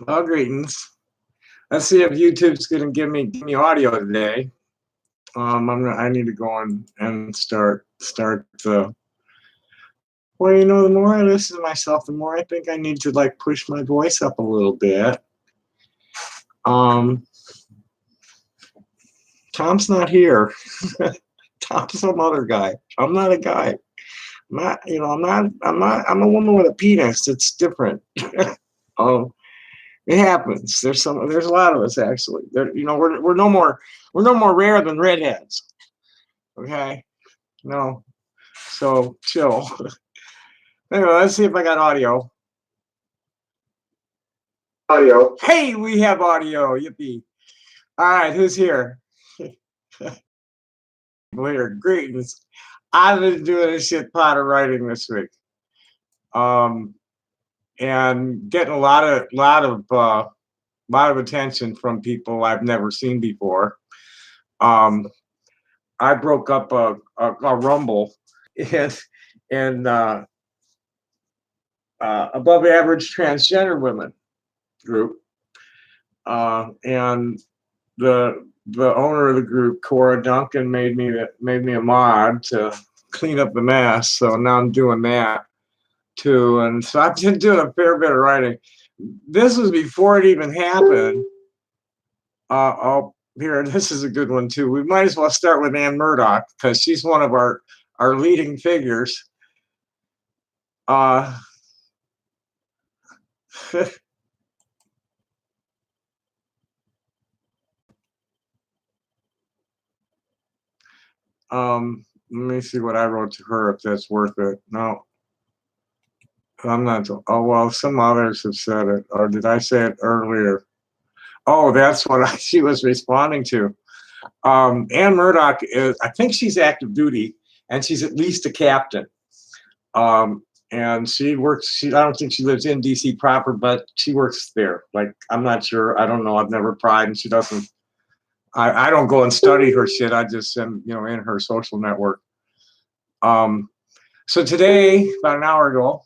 Well, greetings. Let's see if YouTube's gonna give me audio today. I need to go and start the. Well, the more I listen to myself, the more I think I need to like push my voice up a little bit. Um, Tom's not here. Tom's some other guy. I'm not a guy. I'm not. I'm not. I'm not. I'm a woman with a penis. It's different. um, it happens. There's a lot of us actually. We're no more rare than redheads. Okay. No. So chill. Anyway, let's see if I got audio. Audio. Hey, we have audio. Yippee. All right, who's here? Later. Greetings. I've been doing a shit pot of writing this week. And getting a lot of attention from people I've never seen before. I broke up a rumble and above average transgender women group, and the owner of the group, Cora Duncan, made me a mod to clean up the mess. So now I'm doing that too, and so I've been doing a fair bit of writing. This was before it even happened. Here, this is a good one too. We might as well start with Ann Murdoch because she's one of our leading figures. Let me see what I wrote to her, if that's worth it. No, I'm not. Oh, well, some others have said it, or did I say it earlier? Oh, that's what she was responding to. Ann Murdoch is, I think she's active duty, and she's at least a captain. And she works, I don't think she lives in DC proper, but she works there. Like, I'm not sure. I don't know. I've never pried, and she doesn't. I don't go and study her shit. I just am, in her social network. So today, about an hour ago,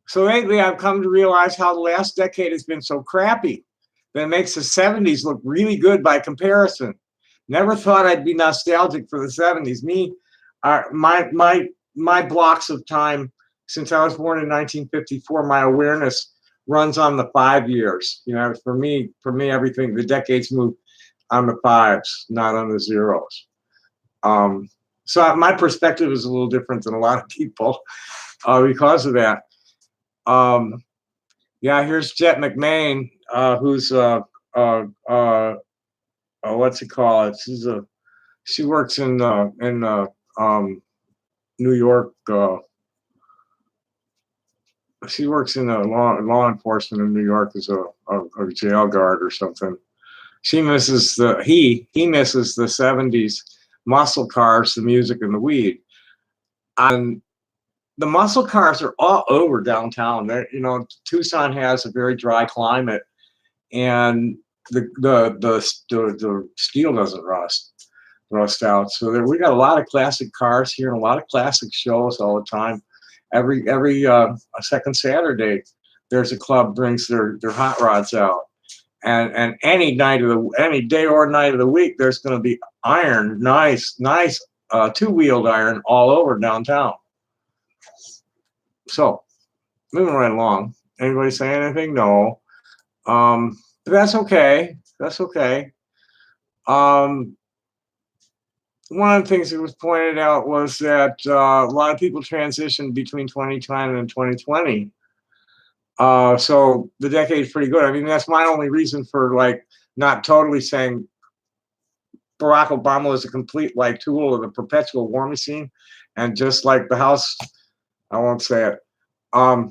so lately I've come to realize how the last decade has been so crappy that it makes the 70s look really good by comparison. Never thought I'd be nostalgic for the 70s. My blocks of time since I was born in 1954, my awareness runs on the 5 years. For me, everything, the decades move on the fives, not on the zeros. So my perspective is a little different than a lot of people because of that. Yeah, here's Jet McMahon, who's what's he call it? She works in New York. She works in law enforcement in New York as a jail guard or something. He misses the 70s muscle cars, the music, and the weed. And the muscle cars are all over downtown. Tucson has a very dry climate, and the steel doesn't rust out. So we got a lot of classic cars here and a lot of classic shows all the time. Every second Saturday, there's a club brings their hot rods out, and any day or night of the week, there's going to be nice two-wheeled iron all over downtown. So, moving right along. Anybody say anything? No. But that's okay. That's okay. One of the things that was pointed out was that a lot of people transitioned between 2010 and 2020. So the decade's pretty good. I mean, that's my only reason for not totally saying Barack Obama was a complete tool of the perpetual war machine, and just like the House, I won't say it. I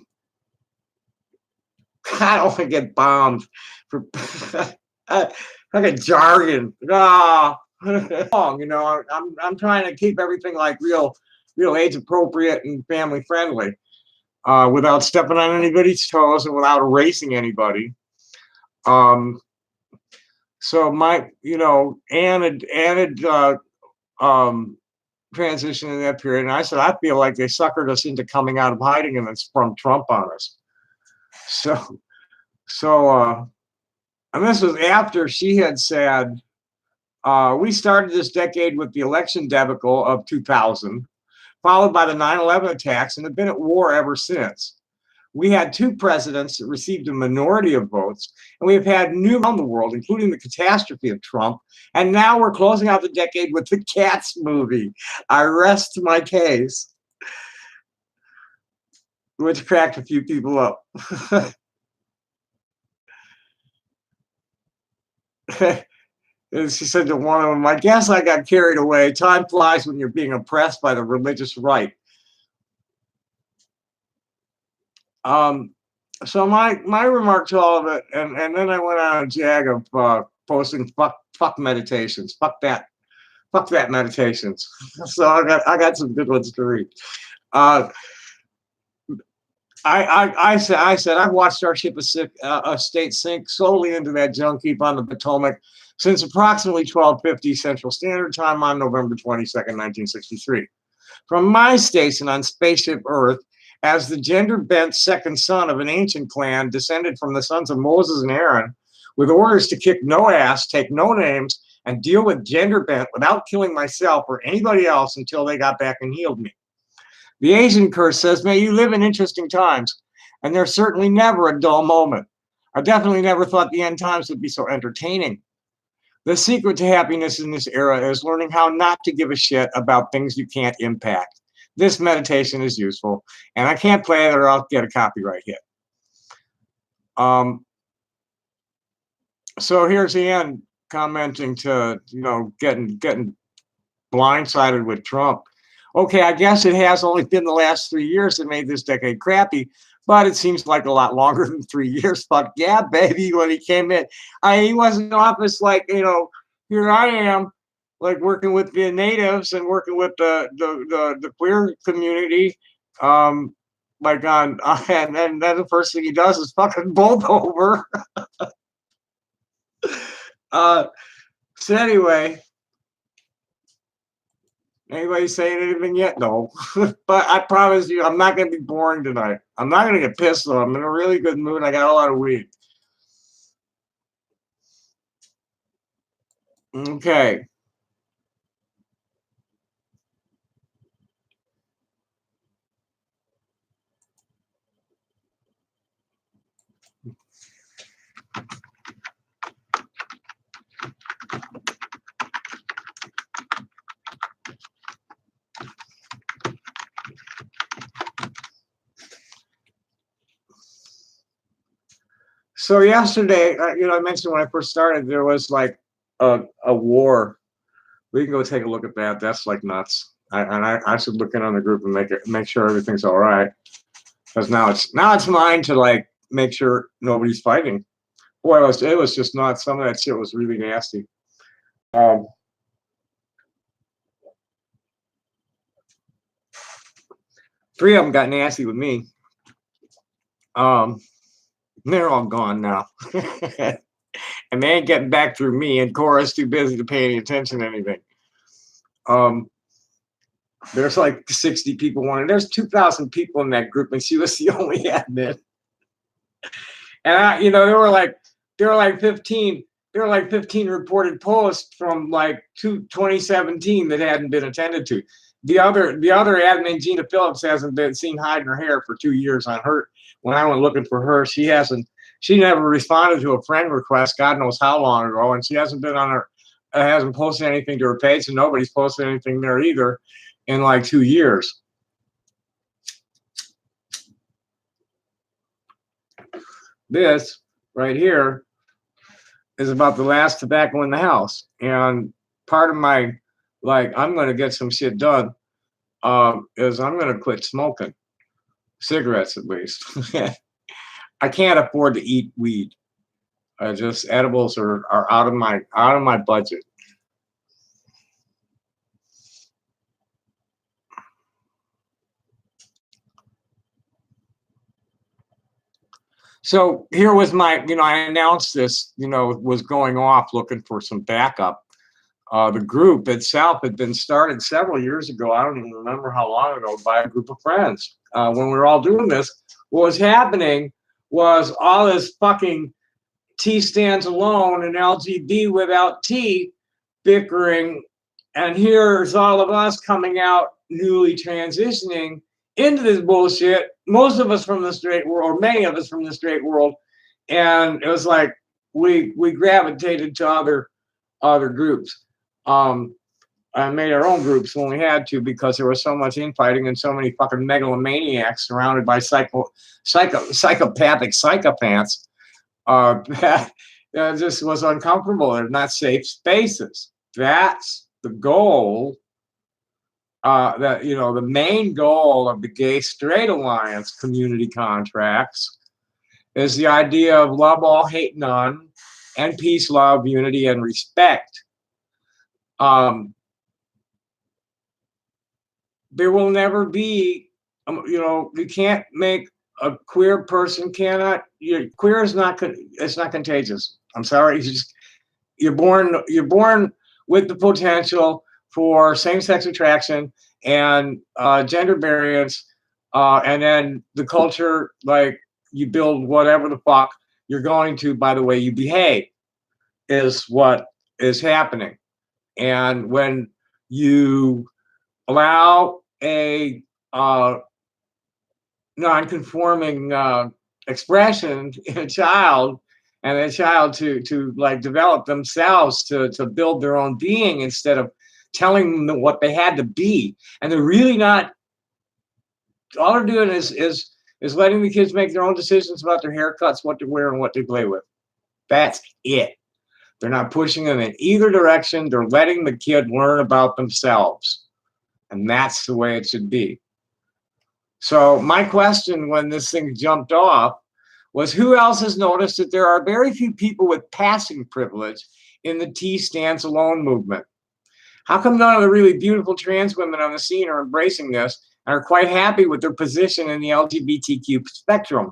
don't want to get bombed for like jargon. I'm trying to keep everything real age appropriate and family friendly, without stepping on anybody's toes and without erasing anybody. So Ann had transition in that period. And I said, I feel like they suckered us into coming out of hiding and then sprung Trump on us. So, and this was after she had said, we started this decade with the election debacle of 2000, followed by the 9/11 attacks, and have been at war ever since. We had two presidents that received a minority of votes, and we have had new around the world, including the catastrophe of Trump. And now we're closing out the decade with the Cats movie. I rest my case, which cracked a few people up. And she said to one of them, I guess I got carried away. Time flies when you're being oppressed by the religious right. So my remark to all of it, and then I went on a jag of posting fuck meditations, fuck that meditations. So I got some good ones to read. I said I've watched our ship a state sink solely into that junk heap on the Potomac since approximately 12:50 Central Standard Time on November 22nd, 1963. From my station on spaceship Earth, as the gender-bent second son of an ancient clan descended from the sons of Moses and Aaron, with orders to kick no ass, take no names, and deal with gender-bent without killing myself or anybody else until they got back and healed me. The Asian curse says, may you live in interesting times, and there's certainly never a dull moment. I definitely never thought the end times would be so entertaining. The secret to happiness in this era is learning how not to give a shit about things you can't impact. This meditation is useful, and I can't play it or I'll get a copyright hit. So here's the end, commenting to, getting blindsided with Trump. Okay, I guess it has only been the last 3 years that made this decade crappy, but it seems like a lot longer than 3 years. Fuck yeah, baby, when he came in. He was in office like, here I am, like working with the natives and working with the queer community. And then the first thing he does is fucking bolt over. So anyway, anybody saying anything yet? No. But I promise you, I'm not going to be boring tonight. I'm not going to get pissed though. I'm in a really good mood. I got a lot of weed. Okay. So yesterday, I mentioned when I first started, there was like a war. We can go take a look at that. That's like nuts. I should look in on the group and make sure everything's all right. Because now it's mine to like make sure nobody's fighting. Boy, it was just nuts. Some of that shit was really nasty. Three of them got nasty with me. They're all gone now. And they ain't getting back through me, and Cora's too busy to pay any attention to anything. There's like 60 people wanting. There's 2,000 people in that group, and she was the only admin. And there were like 15. There were like 15 reported posts from like 2017 that hadn't been attended to. The other admin, Gina Phillips, hasn't been seen hiding her hair for 2 years on her. When I went looking for her, she never responded to a friend request, God knows how long ago, and she hasn't been on her, hasn't posted anything to her page, and nobody's posted anything there either in like 2 years. This right here is about the last tobacco in the house, and part of my I'm going to get some shit done is I'm going to quit smoking cigarettes, at least. I can't afford to eat weed. Just edibles are out of my budget. So here was my, I announced this, was going off looking for some backup. The group itself had been started several years ago. I don't even remember how long ago, by a group of friends. When we were all doing this, what was happening was all this fucking T stands alone and LGB without T bickering. And here's all of us coming out newly transitioning into this bullshit. Most of us from the straight world, or many of us from the straight world. And it was like we gravitated to other groups. I made our own groups when we had to, because there was so much infighting and so many fucking megalomaniacs surrounded by psychopathic psychopaths that just was uncomfortable. They're not safe spaces. That's the goal. That, you know, the main goal of the Gay Straight Alliance community contracts is the idea of love all, hate none, and peace, love, unity, and respect. There will never be, you know, you can't make a queer person queer is not, it's not contagious. I'm sorry. You're born with the potential for same-sex attraction and gender variance, and then the culture, like, you build whatever the fuck you're going to by the way you behave is what is happening. And when you allow a non-conforming expression in a child, and a child to like develop themselves to build their own being instead of telling them what they had to be, and they're really not. All they're doing is letting the kids make their own decisions about their haircuts, what to wear, and what to play with. That's it. They're not pushing them in either direction. They're letting the kid learn about themselves. And that's the way it should be. So my question when this thing jumped off was, who else has noticed that there are very few people with passing privilege in the T stands alone movement? How come none of the really beautiful trans women on the scene are embracing this and are quite happy with their position in the LGBTQ spectrum?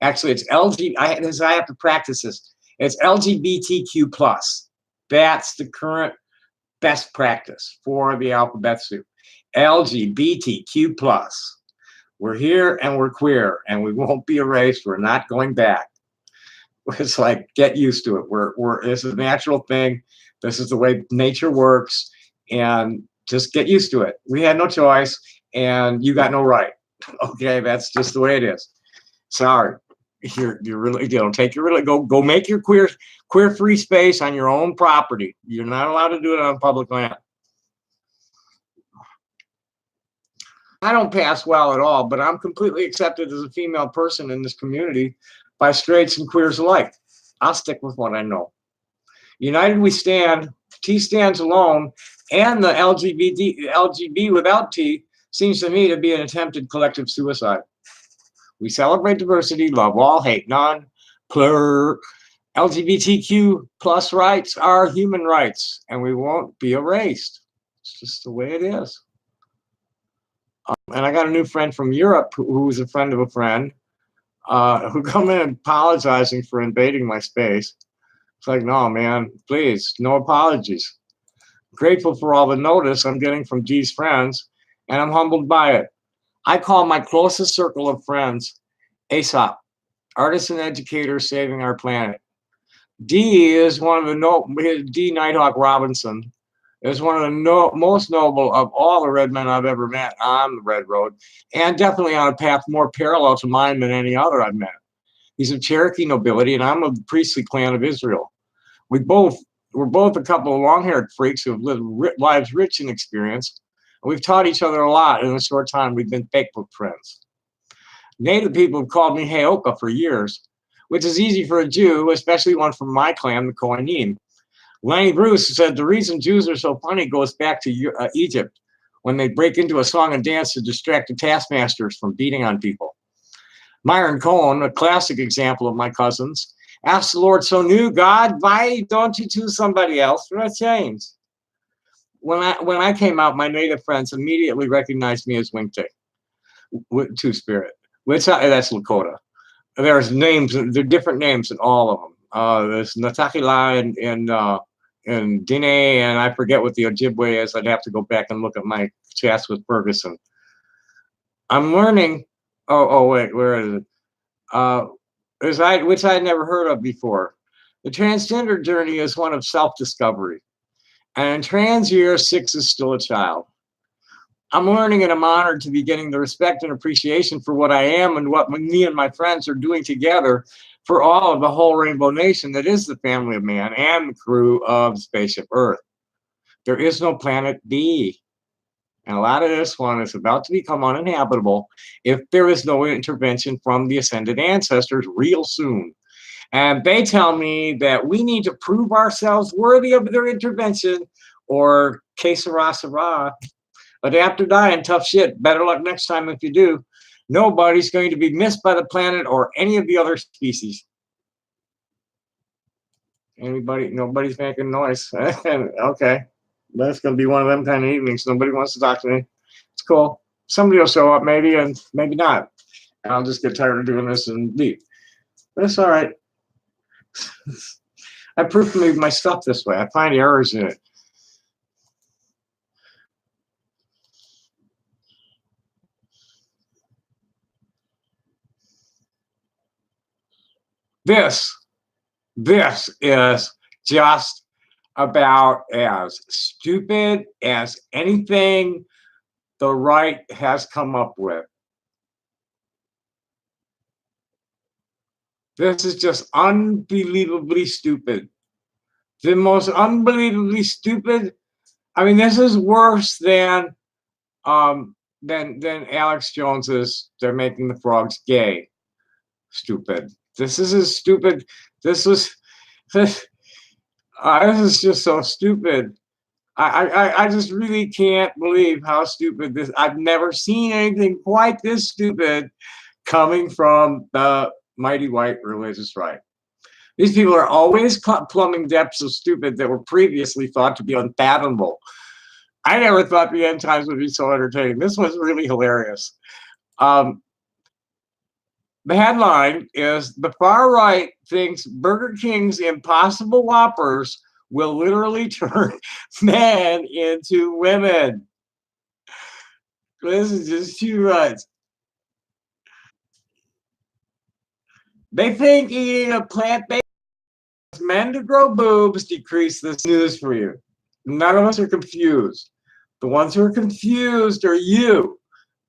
Actually, it's I have to practice this. It's LGBTQ plus. That's the current best practice for the alphabet soup. LGBTQ plus. We're here and we're queer and we won't be erased. We're not going back. It's like, get used to it. It's a natural thing. This is the way nature works, and just get used to it. We had no choice, and you got no right. Okay, that's just the way it is. Sorry. You're really, you know, take your really go make your queer free space on your own property. You're not allowed to do it on public land. I don't pass well at all, but I'm completely accepted as a female person in this community by straights and queers alike. I'll stick with what I know. United we stand, T stands alone, and the LGB without T seems to me to be an attempted collective suicide. We celebrate diversity, love all, hate none. LGBTQ plus rights are human rights, and we won't be erased. It's just the way it is. And I got a new friend from Europe who's a friend of a friend who come in apologizing for invading my space. It's like, no, man, please, no apologies. Grateful for all the notice I'm getting from D's friends, and I'm humbled by it. I call my closest circle of friends ASOP, artists and educators saving our planet. D is one of the D Nighthawk Robinson is one of the most noble of all the red men I've ever met on the Red Road, and definitely on a path more parallel to mine than any other I've met. He's of Cherokee nobility, and I'm of the priestly clan of Israel. We're both a couple of long-haired freaks who have lived lives rich in experience. We've taught each other a lot in a short time. We've been Facebook friends. Native people have called me Heoka for years, which is easy for a Jew, especially one from my clan, the Kohanim. Lenny Bruce said the reason Jews are so funny goes back to Egypt, when they break into a song and dance to distract the taskmasters from beating on people. Myron Cohen, a classic example of my cousins, asked the Lord, so new, God, why don't you choose somebody else for a change? When I came out, my native friends immediately recognized me as Winkte, Two-Spirit, which that's Lakota. There's names, there are different names in all of them. There's Natakila and Dine, and I forget what the Ojibwe is. I'd have to go back and look at my chats with Ferguson. I'm learning. Oh wait, where is it? Which I had never heard of before. The transgender journey is one of self-discovery. And in trans year, 6 is still a child. I'm learning and I'm honored to be getting the respect and appreciation for what I am and what me and my friends are doing together for all of the whole Rainbow Nation that is the family of man and the crew of Spaceship Earth. There is no planet B. And a lot of this one is about to become uninhabitable if there is no intervention from the ascended ancestors real soon. And they tell me that we need to prove ourselves worthy of their intervention or que sera, sera. Adapt or die and tough shit. Better luck next time if you do. Nobody's going to be missed by the planet or any of the other species. Anybody? Nobody's making noise. Okay. That's going to be one of them kind of evenings. Nobody wants to talk to me. It's cool. Somebody will show up maybe and maybe not. And I'll just get tired of doing this and leave. But it's all right. I proof my stuff this way. I find errors in it. This is just about as stupid as anything the right has come up with. This is just unbelievably stupid. The most unbelievably stupid. I mean, this is worse than Alex Jones's "They're making the frogs gay." Stupid. This is as stupid. This is just so stupid. I just really can't believe how stupid this. I've never seen anything quite this stupid coming from the mighty white religious right. These people are always plumbing depths of stupid that were previously thought to be unfathomable. I never thought the end times would be so entertaining. This was really hilarious. The headline is the far right thinks Burger King's Impossible Whoppers will literally turn men into women. This is just too much. They think eating a plant-based men to grow boobs decrease this news for you. None of us are confused. The ones who are confused are you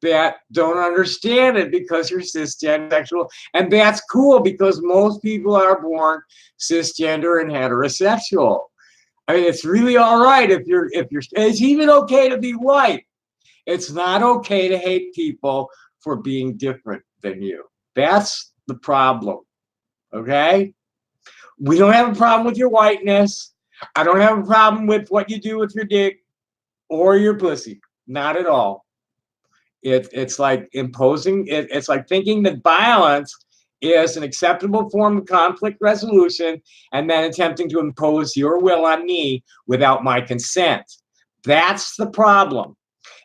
that don't understand it because you're cisgender sexual. And that's cool because most people are born cisgender and heterosexual. I mean, it's really all right if you're, it's even okay to be white. It's not okay to hate people for being different than you. That's the problem. Okay? We don't have a problem with your whiteness. I don't have a problem with what you do with your dick or your pussy. Not at all. It's like imposing, it's like thinking that violence is an acceptable form of conflict resolution and then attempting to impose your will on me without my consent. That's the problem.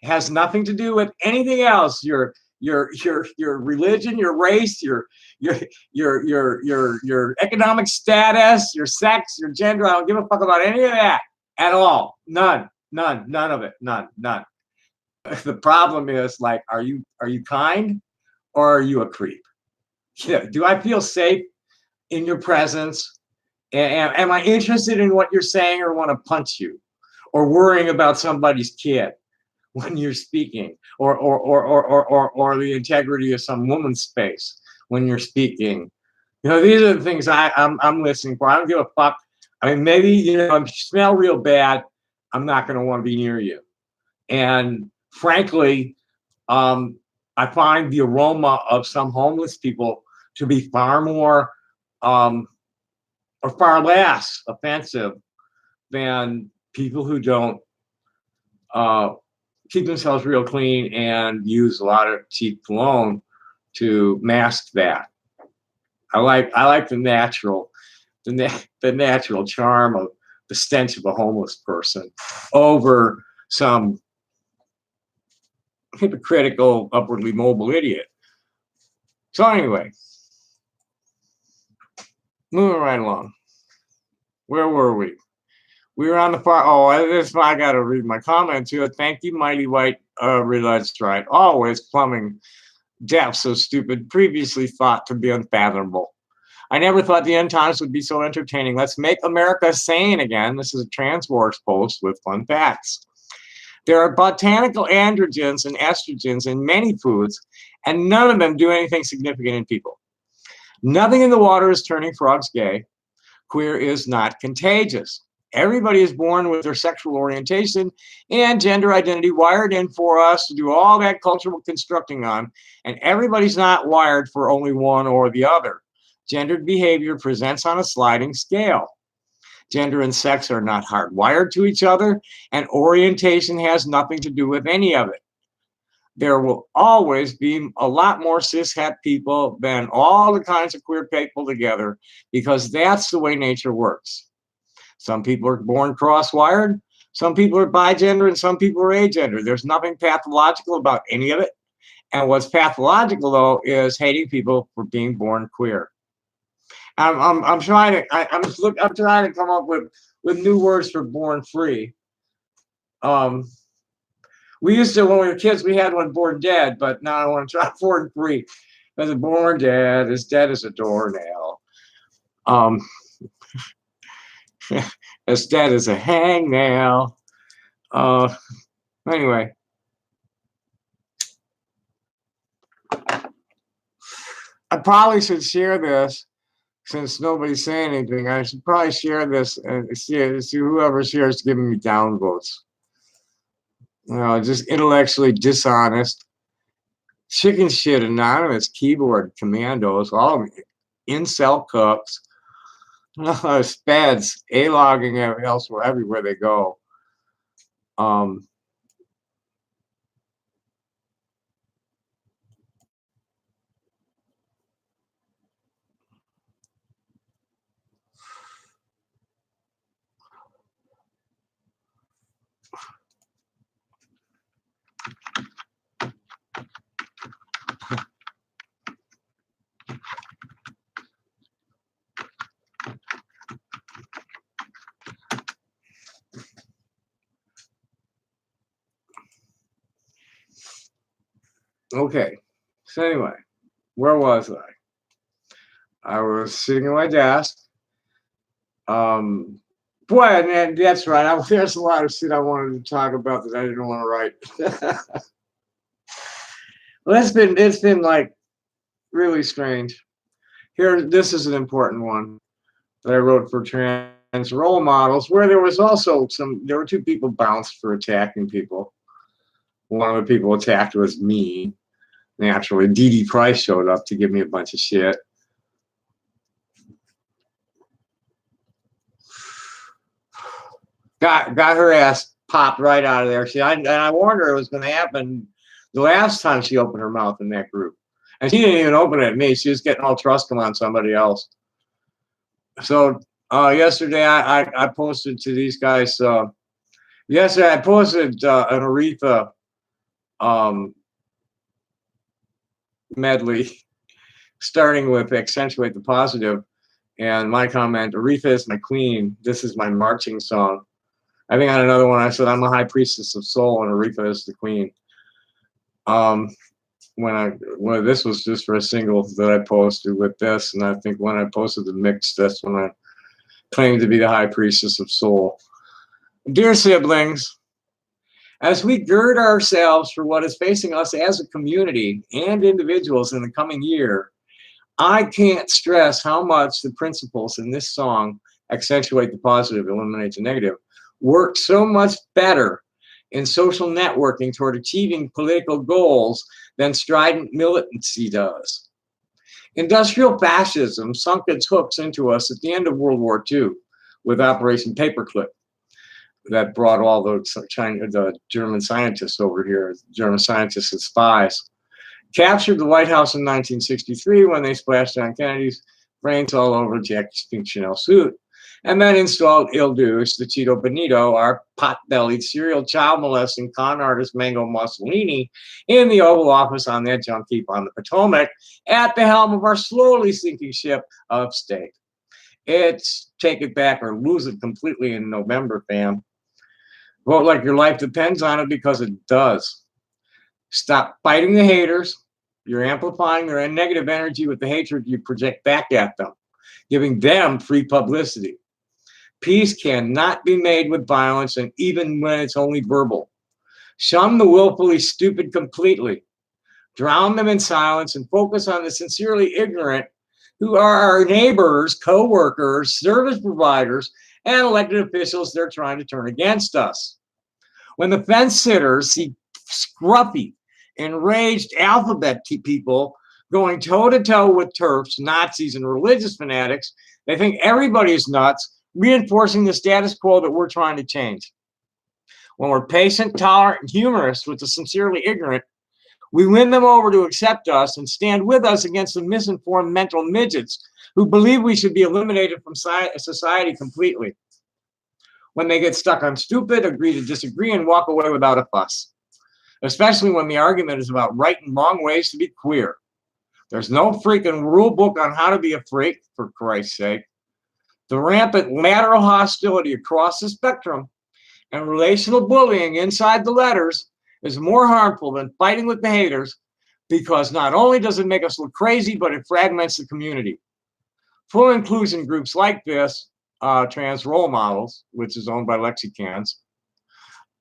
It has nothing to do with anything else. Your religion, your race, your economic status, your sex, your gender. I don't give a fuck about any of that at all. None of it. None. The problem is, like, are you kind or are you a creep? Yeah, do I feel safe in your presence? Am I interested in what you're saying or want to punch you? Or worrying about somebody's kid when you're speaking, or the integrity of some woman's space when you're speaking? You know, these are the things I'm listening for. I don't give a fuck. I mean, maybe, you know, if you smell real bad, I'm not going to want to be near you. And frankly, I find the aroma of some homeless people to be far more or far less offensive than people who don't keep themselves real clean and use a lot of cheap cologne to mask that. I like the natural charm of the stench of a homeless person over some hypocritical, upwardly mobile idiot. So anyway, moving right along. Where were we? We were on the far. Oh, this I got to read my comment to it. Thank you, Mighty White. That's right. Always plumbing depths so stupid, previously thought to be unfathomable. I never thought the end times would be so entertaining. Let's make America sane again. This is a Transwars post with fun facts. There are botanical androgens and estrogens in many foods, and none of them do anything significant in people. Nothing in the water is turning frogs gay. Queer is not contagious. Everybody is born with their sexual orientation and gender identity wired in for us to do all that cultural constructing on, and everybody's not wired for only one or the other. Gendered behavior presents on a sliding scale. Gender and sex are not hardwired to each other, and orientation has nothing to do with any of it. There will always be a lot more cishet people than all the kinds of queer people together, because that's the way nature works. Some people are born cross-wired, some people are bigender, and some people are agender. There's nothing pathological about any of it. And what's pathological, though, is hating people for being born queer. I'm trying to come up with new words for born free. We used to, when we were kids, we had one born dead, but now I want to try born free. Because born dead as a doornail. As dead as a hangnail. Anyway. I probably should share this since nobody's saying anything. I should probably share this and see whoever shares giving me downvotes. Just intellectually dishonest. Chicken shit anonymous keyboard commandos, all of incel cooks, speds, A-logging elsewhere, everywhere they go. Okay, so anyway, where was I? I was sitting at my desk. Boy, and that's right. There's a lot of shit I wanted to talk about that I didn't want to write. Well, it's been like really strange. Here, this is an important one that I wrote for trans role models, where there was also there were two people bounced for attacking people. One of the people attacked was me. Naturally, Dee Dee Price showed up to give me a bunch of shit. Got her ass popped right out of there. I warned her it was going to happen the last time she opened her mouth in that group. And she didn't even open it at me. She was getting all trusting on somebody else. So yesterday I posted to these guys. Yesterday I posted an Aretha medley, starting with Accentuate the Positive. And my comment, Aretha is my queen. This is my marching song. I think on another one I said, I'm a high priestess of soul and Aretha is the queen. When this was just for a single that I posted with this, and I think when I posted the mix, that's when I claimed to be the high priestess of soul. Dear siblings, as we gird ourselves for what is facing us as a community and individuals in the coming year, I can't stress how much the principles in this song, Accentuate the Positive, Eliminate the Negative, work so much better in social networking toward achieving political goals than strident militancy does. Industrial fascism sunk its hooks into us at the end of World War II with Operation Paperclip that brought all the German scientists over here, German scientists and spies. Captured the White House in 1963 when they splashed on Kennedy's brains all over Jackie's pink Chanel suit, and then installed Il Duce, the Cheeto Benito, our pot-bellied serial child molesting con artist Mango Mussolini, in the Oval Office on that junk heap on the Potomac, at the helm of our slowly sinking ship of state. It's take it back or lose it completely in November, fam. Vote like your life depends on it, because it does. Stop fighting the haters. You're amplifying their negative energy with the hatred you project back at them, giving them free publicity. Peace cannot be made with violence, and even when it's only verbal. Shun the willfully stupid completely. Drown them in silence and focus on the sincerely ignorant, who are our neighbors, co-workers, service providers, and elected officials they're trying to turn against us. When the fence sitters see scruffy, enraged alphabet people going toe-to-toe with TERFs, Nazis, and religious fanatics, they think everybody's nuts, reinforcing the status quo that we're trying to change. When we're patient, tolerant, and humorous with the sincerely ignorant, we win them over to accept us and stand with us against the misinformed mental midgets who believe we should be eliminated from society completely. When they get stuck on stupid, agree to disagree, and walk away without a fuss. Especially when the argument is about right and wrong ways to be queer. There's no freaking rule book on how to be a freak, for Christ's sake. The rampant lateral hostility across the spectrum and relational bullying inside the letters is more harmful than fighting with the haters, because not only does it make us look crazy, but it fragments the community. Full inclusion groups like this, Trans Role Models, which is owned by Lexicans,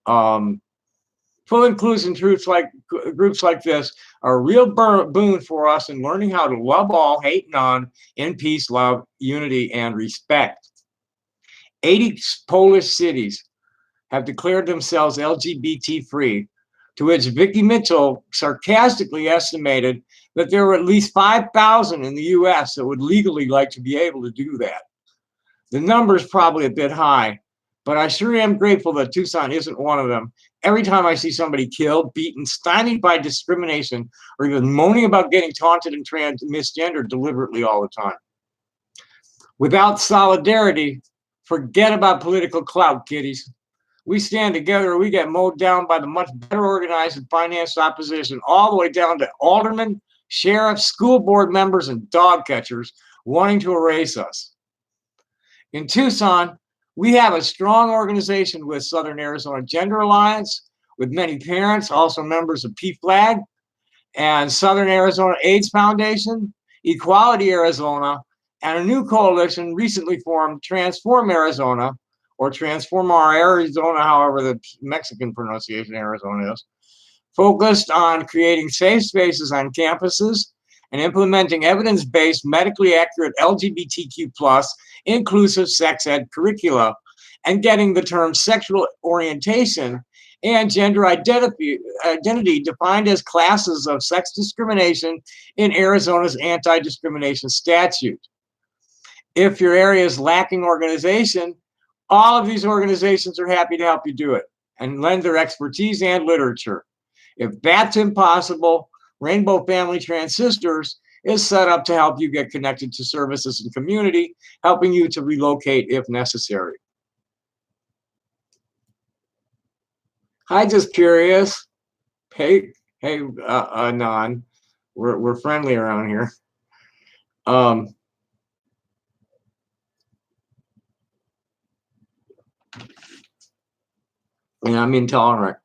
full inclusion groups like this are a real boon for us in learning how to love all, hate none, in peace, love, unity, and respect. 80 Polish cities have declared themselves LGBT free, to which Vicky Mitchell sarcastically estimated that there were at least 5,000 in the US that would legally like to be able to do that. The number is probably a bit high, but I sure am grateful that Tucson isn't one of them. Every time I see somebody killed, beaten, stymied by discrimination, or even moaning about getting taunted and misgendered deliberately all the time. Without solidarity, forget about political clout, kiddies. We stand together, or we get mowed down by the much better organized and financed opposition, all the way down to aldermen, sheriffs, school board members, and dog catchers wanting to erase us. In Tucson, we have a strong organization with Southern Arizona Gender Alliance, with many parents, also members of PFLAG, and Southern Arizona AIDS Foundation, Equality Arizona, and a new coalition recently formed, Transform Arizona, or Transform Our Arizona, however the Mexican pronunciation Arizona is, focused on creating safe spaces on campuses and implementing evidence-based, medically accurate LGBTQ+ inclusive sex ed curricula, and getting the term sexual orientation and gender identity defined as classes of sex discrimination in Arizona's anti-discrimination statute. If your area is lacking organization, all of these organizations are happy to help you do it and lend their expertise and literature. If that's impossible, Rainbow Family Trans Sisters is set up to help you get connected to services and community, helping you to relocate if necessary. Hi, just curious. Hey, Non. We're friendly around here. And I'm intolerant.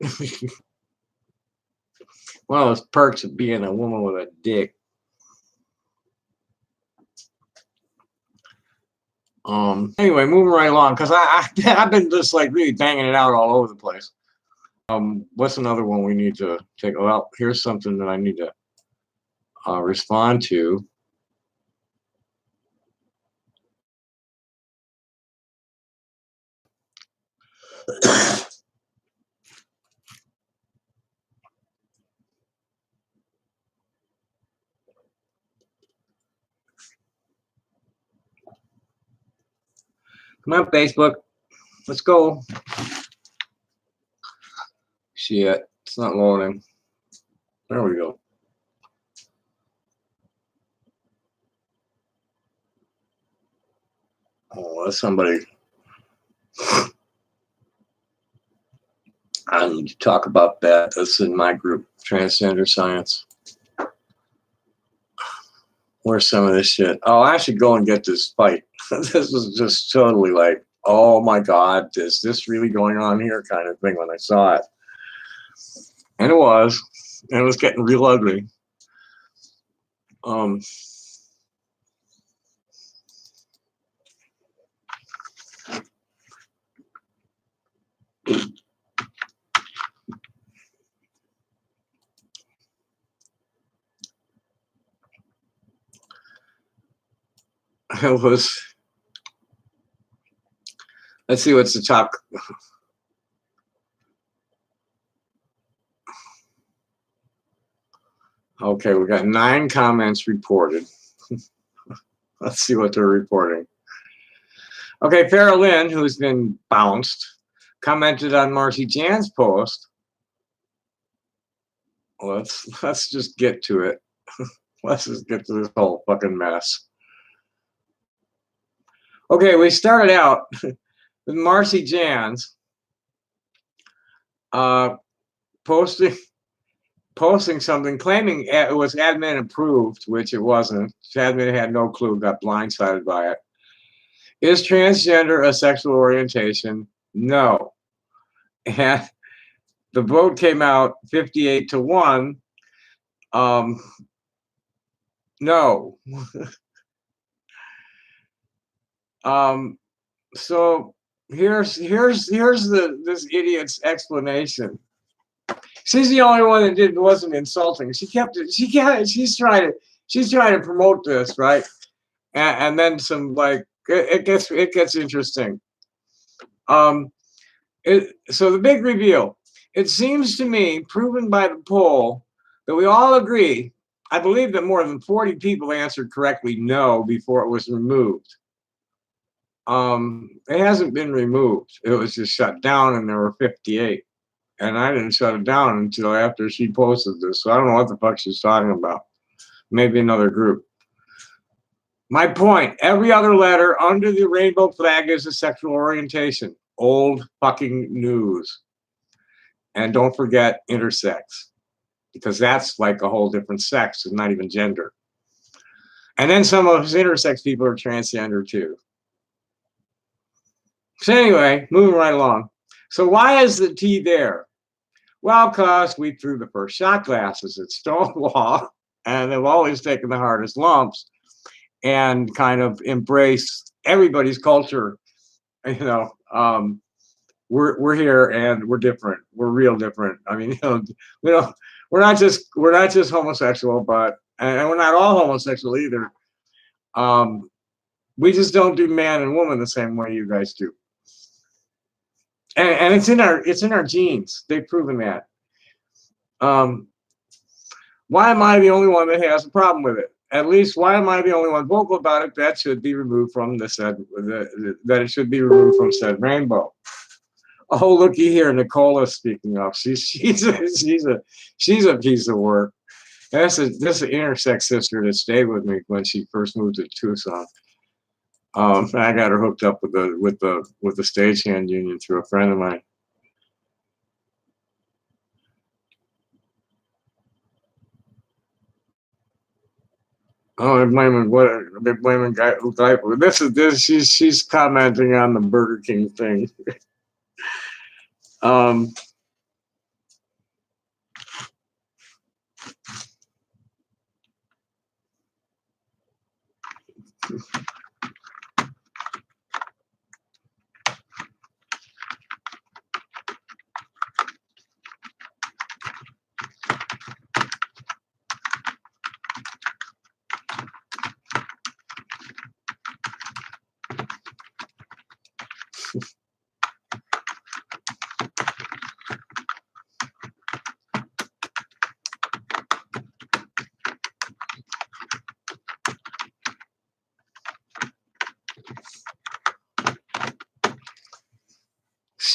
One of those perks of being a woman with a dick. Anyway, moving right along, because I've been just like really banging it out all over the place. What's another one we need to take? Well, here's something that I need to respond to. Come on, Facebook. Let's go. Shit, it's not loading. There we go. Oh, that's somebody. I need to talk about that. That's in my group, Transgender Science. Where's some of this shit? Oh, I should go and get this fight. This was just totally like, oh my God, is this really going on here kind of thing when I saw it. And it was. And it was getting real ugly. It was, let's see what's the top. Okay, we got 9 comments reported. Let's see what they're reporting. Okay, Farrah Lynn, who's been bounced, commented on Marcy Jan's post. Let's just get to it. Let's just get to this whole fucking mess. Okay, we started out with Marcy Jan's posting something claiming it was admin approved, which it wasn't. Admin had no clue, got blindsided by it. Is transgender a sexual orientation? No. And the vote came out 58-1. No. So here's this idiot's explanation. She's the only one that wasn't insulting. She's trying to promote this, right? And then some, like, it gets interesting. So the big reveal. It seems to me, proven by the poll, that we all agree. I believe that more than 40 people answered correctly no before it was removed. It hasn't been removed. It was just shut down, and there were 58. And I didn't shut it down until after she posted this. So I don't know what the fuck she's talking about. Maybe another group. My point, every other letter under the rainbow flag is a sexual orientation. Old fucking news. And don't forget intersex, because that's like a whole different sex. It's not even gender. And then some of us intersex people are transgender too. So anyway, moving right along. So why is the T there? Well, because we threw the first shot glasses at Stonewall, and they've always taken the hardest lumps and kind of embrace everybody's culture. You know, we're here and we're different. We're real different. I mean, we're not just homosexual, but and we're not all homosexual either. We just don't do man and woman the same way you guys do. And it's in our genes. They've proven that. Why am I the only one that has a problem with it? At least, why am I the only one vocal about it? That should be removed from that it should be removed from said rainbow. Oh, looky here, Nicola's speaking up. She's a piece of work. That's an intersex sister that stayed with me when she first moved to Tucson. I got her hooked up with the stagehand union through a friend of mine. Oh, they're blaming guy. She's commenting on the Burger King thing.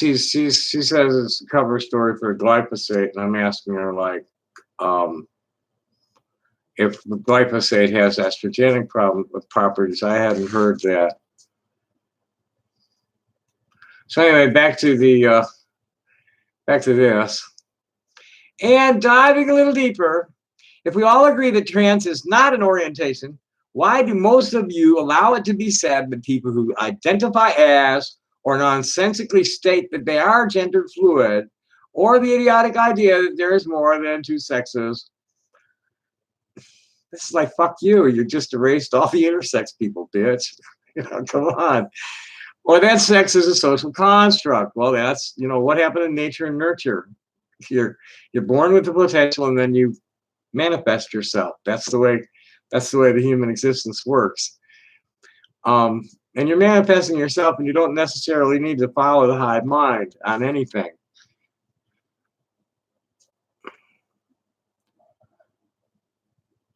She says it's a cover story for glyphosate, and I'm asking her, like, if the glyphosate has estrogenic properties. I hadn't heard that. So anyway, back to this. And diving a little deeper, if we all agree that trans is not an orientation, Why do most of you allow it to be said that people who identify as or nonsensically state that they are gender fluid, or the idiotic idea that there is more than two sexes? This is like, fuck you. You just erased all the intersex people, bitch. Come on. Or that sex is a social construct. Well, that's, what happened in nature and nurture. You're born with the potential and then you manifest yourself. That's the way the human existence works. And you're manifesting yourself, and you don't necessarily need to follow the hive mind on anything.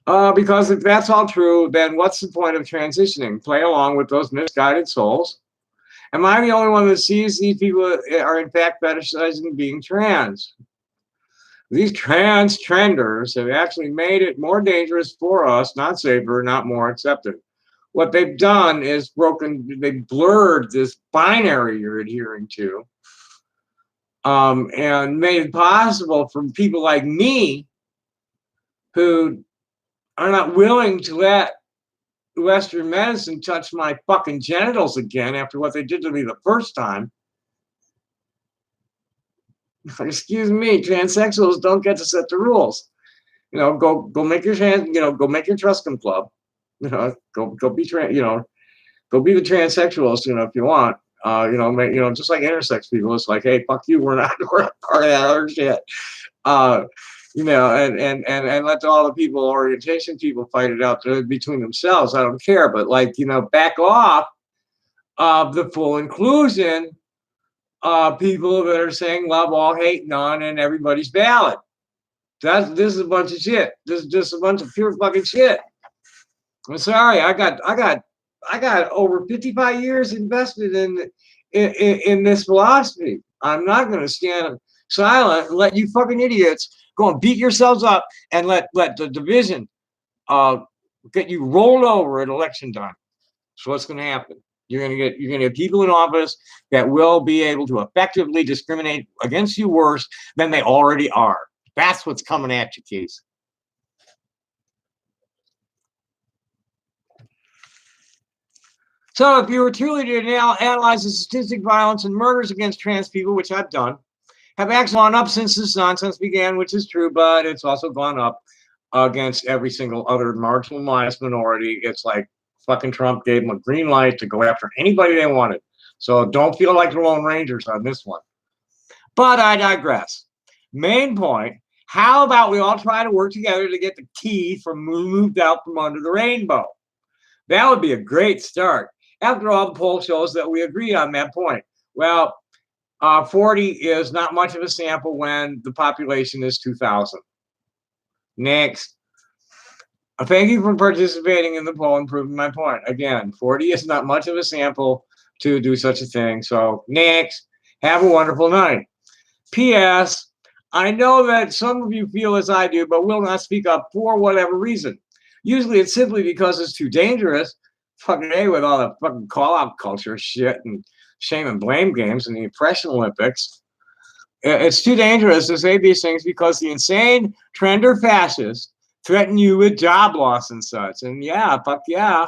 Because if that's all true, then what's the point of transitioning? Play along with those misguided souls. Am I the only one that sees these people are in fact fetishizing being trans? These trans trenders have actually made it more dangerous for us, not safer, not more accepted. What they've done is they've blurred this binary you're adhering to, and made it possible for people like me who are not willing to let Western medicine touch my fucking genitals again after what they did to me the first time. Excuse me, transsexuals don't get to set the rules. Go make your go make your Truscom club. Go be go be the transsexuals. If you want. Just like intersex people, it's like, hey, fuck you, we're not part of that other shit. And let all the people, orientation people, fight it out between themselves. I don't care, but back off of the full inclusion. People that are saying love all, hate none, and everybody's valid. This is a bunch of shit. This is just a bunch of pure fucking shit. I'm sorry. I got over 55 years invested in this philosophy. I'm not going to stand silent and let you fucking idiots go and beat yourselves up and let the division get you rolled over at election time. So what's going to happen? You're going to get people in office that will be able to effectively discriminate against you worse than they already are. That's what's coming at you, Keith. So if you were truly to analyze the statistic violence and murders against trans people, which I've done, have actually gone up since this nonsense began, which is true, but it's also gone up against every single other marginalized minority. It's like fucking Trump gave them a green light to go after anybody they wanted. So don't feel like the Lone Rangers on this one. But I digress. Main point, how about we all try to work together to get the key from moved out from under the rainbow? That would be a great start. After all, the poll shows that we agree on that point. Well, 40 is not much of a sample when the population is 2,000. Next. Thank you for participating in the poll and proving my point. Again, 40 is not much of a sample to do such a thing. So next, have a wonderful night. P.S. I know that some of you feel as I do, but will not speak up for whatever reason. Usually it's simply because it's too dangerous. Fucking A, with all the fucking call-out culture shit and shame and blame games and the oppression Olympics. It's too dangerous to say these things because the insane trender fascists threaten you with job loss and such. And yeah, fuck yeah.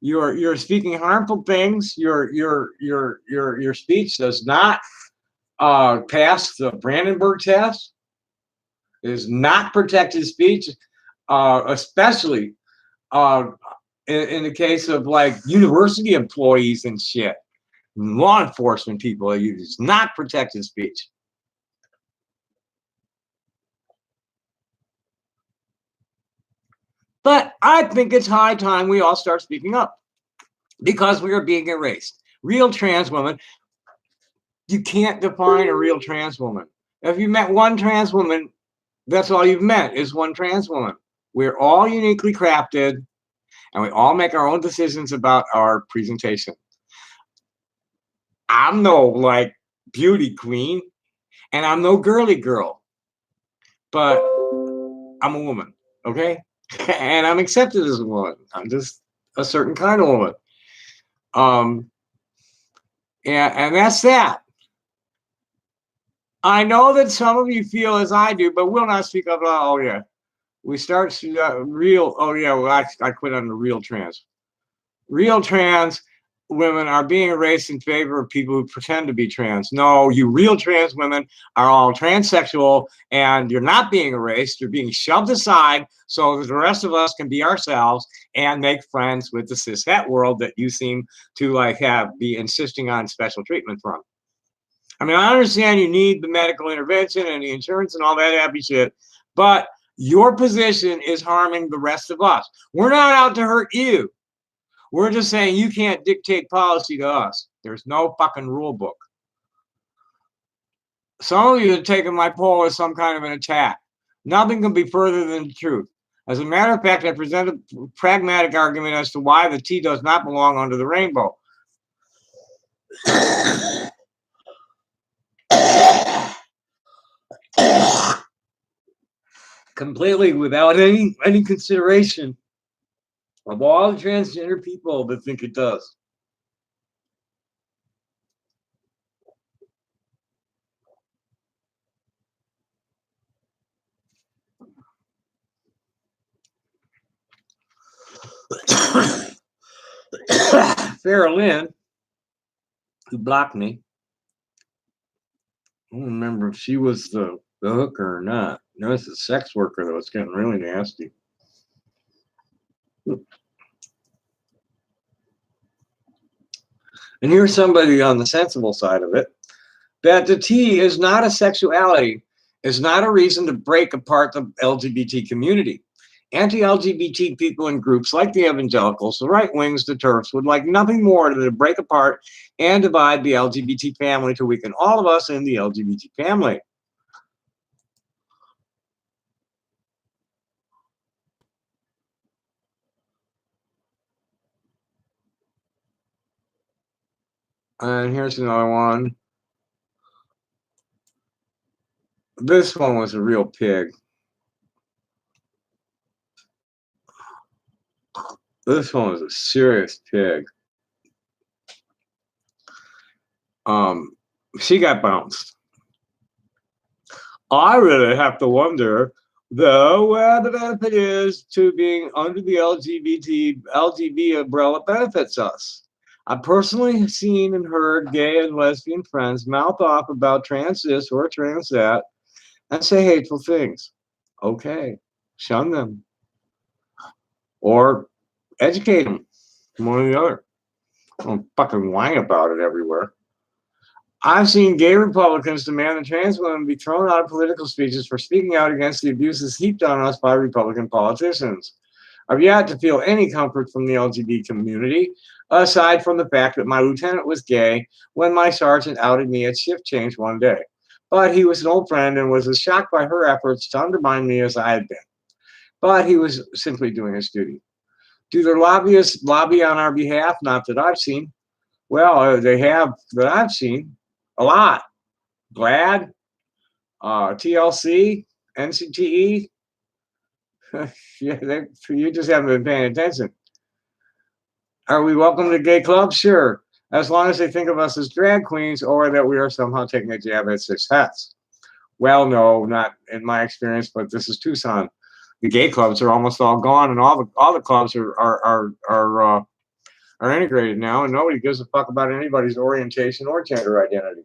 You're speaking harmful things. Your speech does not pass the Brandenburg test. It is not protected speech, especially in the case of like university employees and shit. Law enforcement people, it's not protected speech. But I think it's high time we all start speaking up because we are being erased. Real trans women, you can't define a real trans woman. If you met one trans woman, that's all you've met is one trans woman. We're all uniquely crafted and we all make our own decisions about our presentation. I'm no like beauty queen and I'm no girly girl, but I'm a woman, okay? And I'm accepted as a woman. I'm just a certain kind of woman. And that's that. I know that some of you feel as I do, but will not speak up. Oh, yeah. We start real. Oh yeah, well I quit on the real trans. Real trans women are being erased in favor of people who pretend to be trans. No, you real trans women are all transsexual, and you're not being erased. You're being shoved aside so that the rest of us can be ourselves and make friends with the cishet world that you seem to like be insisting on special treatment from. I mean, I understand you need the medical intervention and the insurance and all that happy shit, but your position is harming the rest of us. We're not out to hurt you. We're just saying you can't dictate policy to us. There's no fucking rule book. Some of you have taken my poll as some kind of an attack. Nothing can be further than the truth. As a matter of fact, I present a pragmatic argument as to why the T does not belong under the rainbow. Completely without any consideration of all the transgender people that think it does. Farrah Lynn, who blocked me, I don't remember if she was the hooker or not. No, it's a sex worker that was getting really nasty. And here's somebody on the sensible side of it, that the T is not a sexuality, is not a reason to break apart the LGBT community. Anti-LGBT people and groups like the evangelicals, the right wings, the TERFs would like nothing more than to break apart and divide the LGBT family to weaken all of us in the LGBT family. And here's another one. This one was a real pig. This one was a serious pig. She got bounced. I really have to wonder, though, where the benefit is to being under the LGBT umbrella benefits us. I personally have seen and heard gay and lesbian friends mouth off about trans this or trans that and say hateful things. Okay, shun them. Or educate them, one or the other. Don't fucking whine about it everywhere. I've seen gay Republicans demand that trans women be thrown out of political speeches for speaking out against the abuses heaped on us by Republican politicians. I've yet to feel any comfort from the LGBT community, aside from the fact that my lieutenant was gay when my sergeant outed me at shift change one day. But he was an old friend and was as shocked by her efforts to undermine me as I had been. But he was simply doing his duty. Do their lobbyists lobby on our behalf? Not that I've seen. Well, they have that I've seen. A lot. GLAD, TLC, NCTE. Yeah, you just haven't been paying attention. Are we welcome to gay clubs? Sure. As long as they think of us as drag queens or that we are somehow taking a jab at success. Well, no, not in my experience, but this is Tucson. The gay clubs are almost all gone, and all the clubs are integrated now, and nobody gives a fuck about anybody's orientation or gender identity.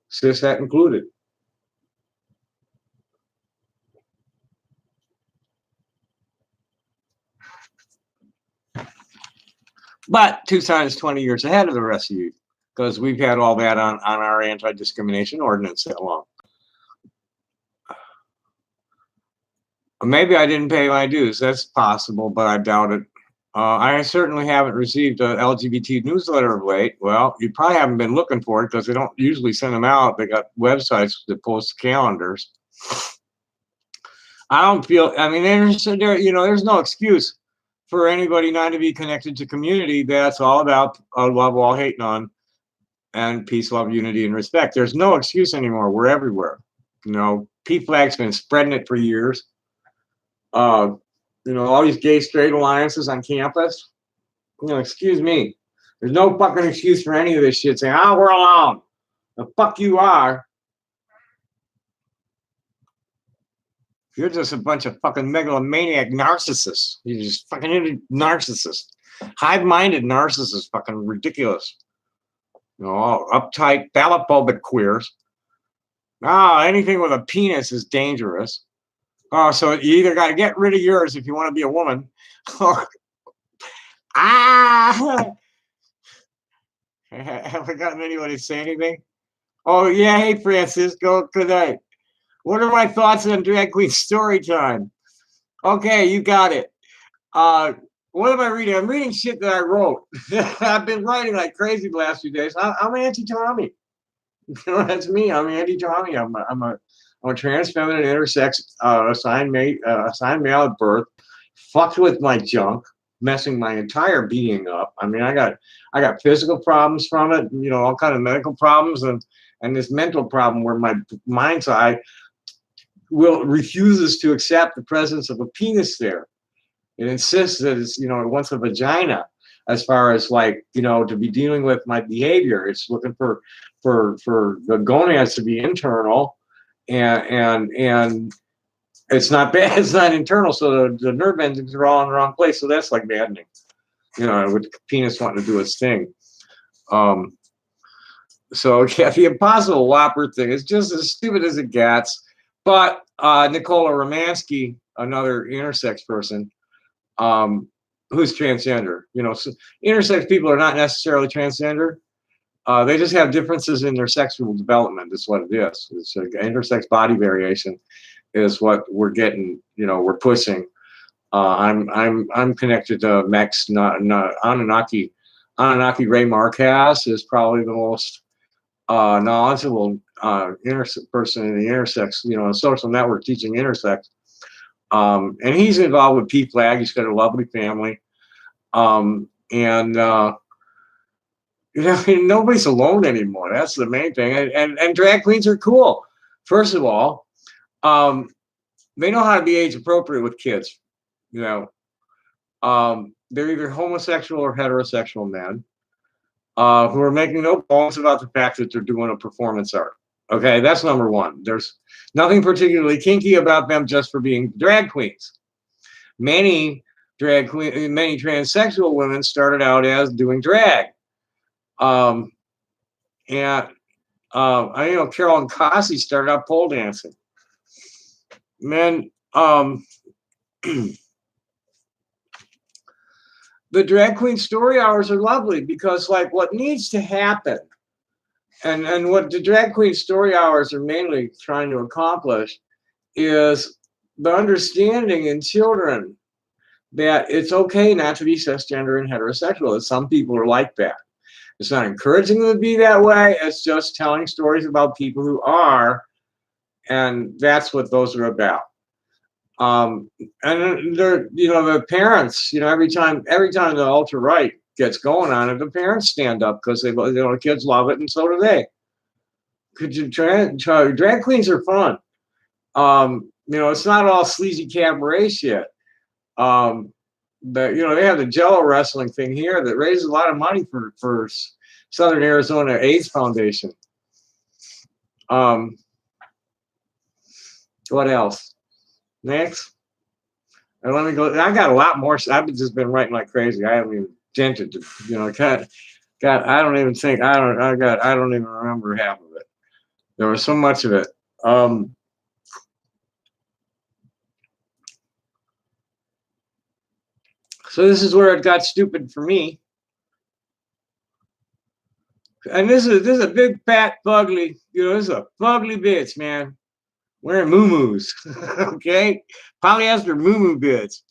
Cis that included. But Tucson is 20 years ahead of the rest of you because we've had all that on our anti-discrimination ordinance that long. Maybe I didn't pay my dues. That's possible, but I doubt it. I certainly haven't received an LGBT newsletter of late. Well, you probably haven't been looking for it because they don't usually send them out. They got websites that post calendars. I don't feel, I mean, there's no excuse for anybody not to be connected to community that's all about love while hating on and peace, love, unity, and respect. There's no excuse anymore. We're everywhere. PFLAG's been spreading it for years. All these gay straight alliances on campus. Excuse me. There's no fucking excuse for any of this shit saying, we're alone. The fuck you are. You're just a bunch of fucking megalomaniac narcissists. You're just fucking narcissists. Hive-minded narcissists, fucking ridiculous. You know, all uptight, phallophobic queers. Anything with a penis is dangerous. So you either got to get rid of yours if you want to be a woman, or have I gotten anybody to say anything? Oh yeah, hey Francisco, good night. What are my thoughts on drag queen story time? Okay, you got it. What am I reading? I'm reading shit that I wrote. I've been writing like crazy the last few days. I'm anti-Tommy. That's me. I'm anti-Tommy. I'm a trans feminine intersex assigned male at birth. Fucked with my junk, messing my entire being up. I mean, I got physical problems from it. You know, all kind of medical problems and this mental problem where my mind's eye refuses to accept the presence of a penis there. It insists that it's, you know, it wants a vagina as far as like, you know, to be dealing with my behavior. It's looking for the gonads to be internal and it's not bad, it's not internal, so the nerve endings are all in the wrong place. So that's like maddening. You know, with the penis wanting to do its thing. So yeah, the Impossible Whopper thing is just as stupid as it gets. But Nicola Romansky, another intersex person, who's transgender. You know, so intersex people are not necessarily transgender. They just have differences in their sexual development. That's what it is. It's intersex body variation is what we're getting. You know, we're pushing. I'm connected to Max Anunnaki. Anunnaki Ray Marquez is probably the most knowledgeable person in the intersex, you know, social network teaching intersex. And he's involved with PFLAG. He's got a lovely family. You know, nobody's alone anymore. That's the main thing. And drag queens are cool. First of all, they know how to be age appropriate with kids. You know, they're either homosexual or heterosexual men who are making no bones about the fact that they're doing a performance art. Okay, that's number one. There's nothing particularly kinky about them just for being drag queens. Many transsexual women started out as doing drag. I know Carolyn Cossie started out pole dancing. Man, the drag queen story hours are lovely because, like, what needs to happen, and what the drag queen story hours are mainly trying to accomplish, is the understanding in children that it's okay not to be cisgender and heterosexual. That some people are like that. It's not encouraging them to be that way. It's just telling stories about people who are, and that's what those are about. And they're, you know, the parents, you know, every time the ultra right gets going on it, the parents stand up because you know, the kids love it, and so do they. Drag queens are fun. You know, it's not all sleazy cabaret shit. But you know, they have the Jello wrestling thing here that raises a lot of money for Southern Arizona AIDS Foundation. What else? Next. And let me go. I got a lot more. I've just been writing like crazy. I haven't even dented to, you know, I don't even think I don't even remember half of it. There was so much of it. So this is where it got stupid for me. And this is a big fat fugly, you know, this is a fugly bitch, man. Wearing moo-moos. Okay? Polyester moo-moo bitch.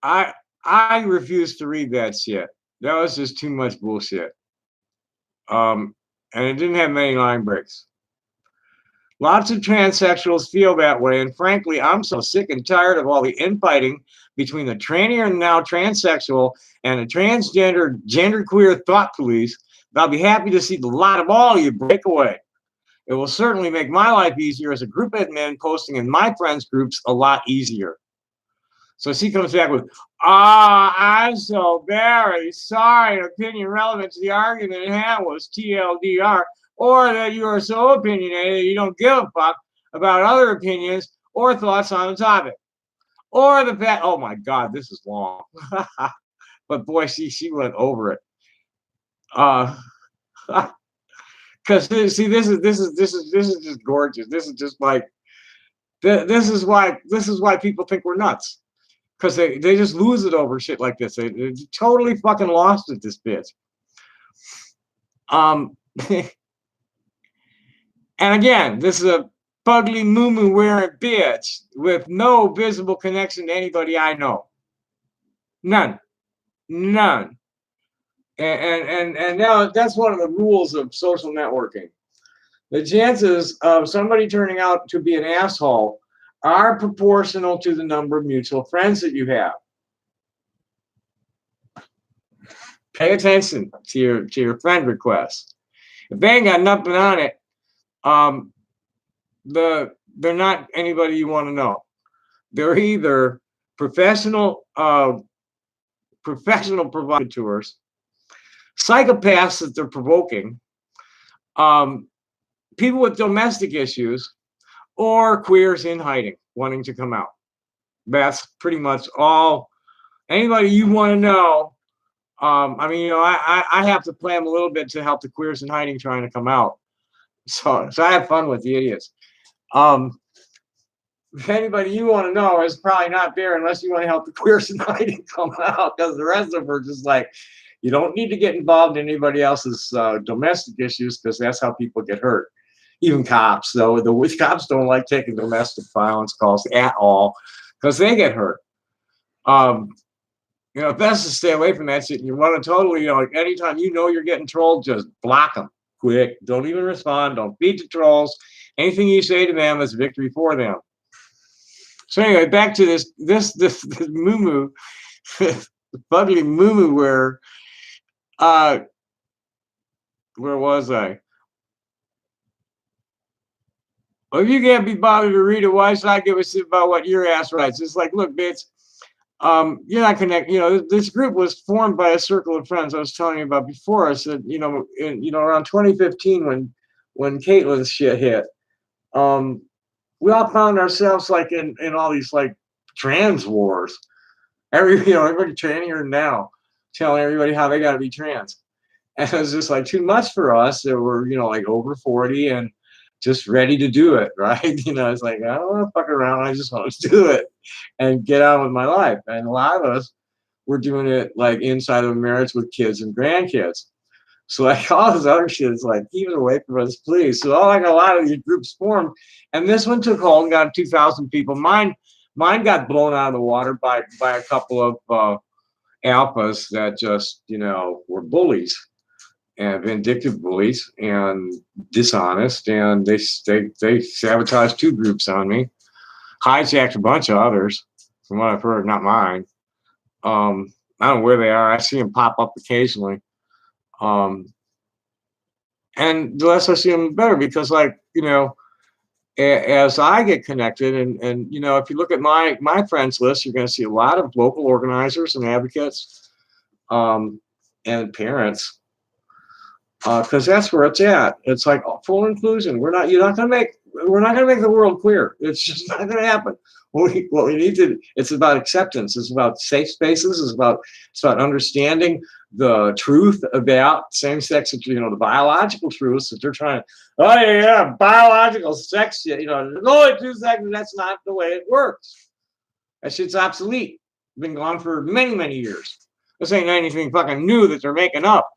I refuse to read that shit. That was just too much bullshit. And it didn't have many line breaks. Lots of transsexuals feel that way, and frankly, I'm so sick and tired of all the infighting between the tranny and now transsexual and the transgender, genderqueer thought police. I'll be happy to see the lot of all of you break away. It will certainly make my life easier as a group admin, posting in my friends groups a lot easier. So she comes back with, I'm so very sorry. An opinion relevant to the argument at hand was TLDR, or that you are so opinionated that you don't give a fuck about other opinions or thoughts on the topic. Or the fact, oh my God, this is long. But boy, she went over it. Because see, this is just gorgeous. This is just like this is why people think we're nuts. Because they just lose it over shit like this. They're totally fucking lost at this bitch. And again, this is a fugly moo wearing bitch with no visible connection to anybody I know. None. And now that's one of the rules of social networking. The chances of somebody turning out to be an asshole are proportional to the number of mutual friends that you have. Pay attention to your friend requests. If they ain't got nothing on it, they're not anybody you want to know. They're either professional provocateurs, psychopaths that they're provoking, people with domestic issues, or queers in hiding wanting to come out. That's pretty much all. Anybody you want to know. I mean, I have to play them a little bit to help the queers in hiding trying to come out. So I have fun with the idiots. If anybody you want to know is probably not there unless you want to help the queers in hiding come out, because the rest of them are just like, you don't need to get involved in anybody else's domestic issues, because that's how people get hurt. Even cops, though, the cops don't like taking domestic violence calls at all because they get hurt. Best to stay away from that shit. You want to totally, like anytime you're getting trolled, just block them quick. Don't even respond. Don't feed the trolls. Anything you say to them is victory for them. So anyway, back to this moo fugly moo where was I? Well, if you can't be bothered to read it, why should I give a shit about what your ass writes? It's like, look, bitch, you're not connected. This group was formed by a circle of friends I was telling you about before. I said, around 2015 when Caitlin's shit hit, we all found ourselves like in all these like trans wars. Everybody tranning her now, telling everybody how they got to be trans, and it was just like too much for us that were like over 40 and just ready to do it, right? It's like, I don't want to fuck around. I just want to do it and get on with my life. And a lot of us were doing it like inside of a marriage with kids and grandkids. So like all this other shit is like, keep it away from us, please. So like a lot of these groups formed, and this one took hold and got 2,000 people. Mine got blown out of the water by a couple of alphas that just were bullies and vindictive bullies and dishonest, and they sabotaged 2 groups on me, hijacked a bunch of others, from what I've heard, not mine. I don't know where they are. I see them pop up occasionally. And the less I see them, the better, because as I get connected, and if you look at my friends list, you're going to see a lot of local organizers and advocates, and parents. Because that's where it's at. It's like full inclusion. We're not going to make the world queer. It's just not going to happen. What we need to. It's about acceptance. It's about safe spaces. It's about understanding the truth about same-sex. The biological truths that they're trying. Oh yeah, biological sex. There's only 2 sexes. That's not the way it works. That shit's obsolete. Been gone for many, many years. This ain't anything fucking new that they're making up.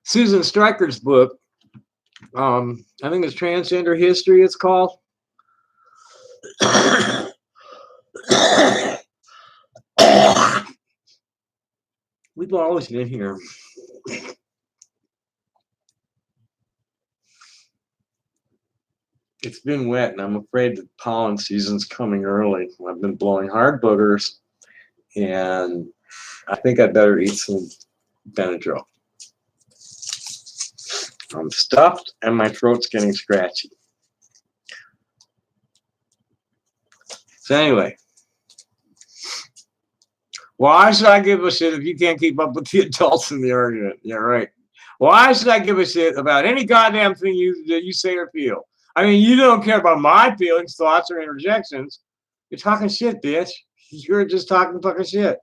Susan Stryker's book, I think it's Transgender History, it's called. We've always been here. It's been wet, and I'm afraid the pollen season's coming early. I've been blowing hard boogers, and I think I'd better eat some Benadryl. I'm stuffed, and my throat's getting scratchy. So anyway, Why should I give a shit if you can't keep up with the adults in the argument? Yeah, right. Why should I give a shit about any goddamn thing you say or feel? I mean, you don't care about my feelings, thoughts, or interjections. You're talking shit, bitch. You're just talking fucking shit.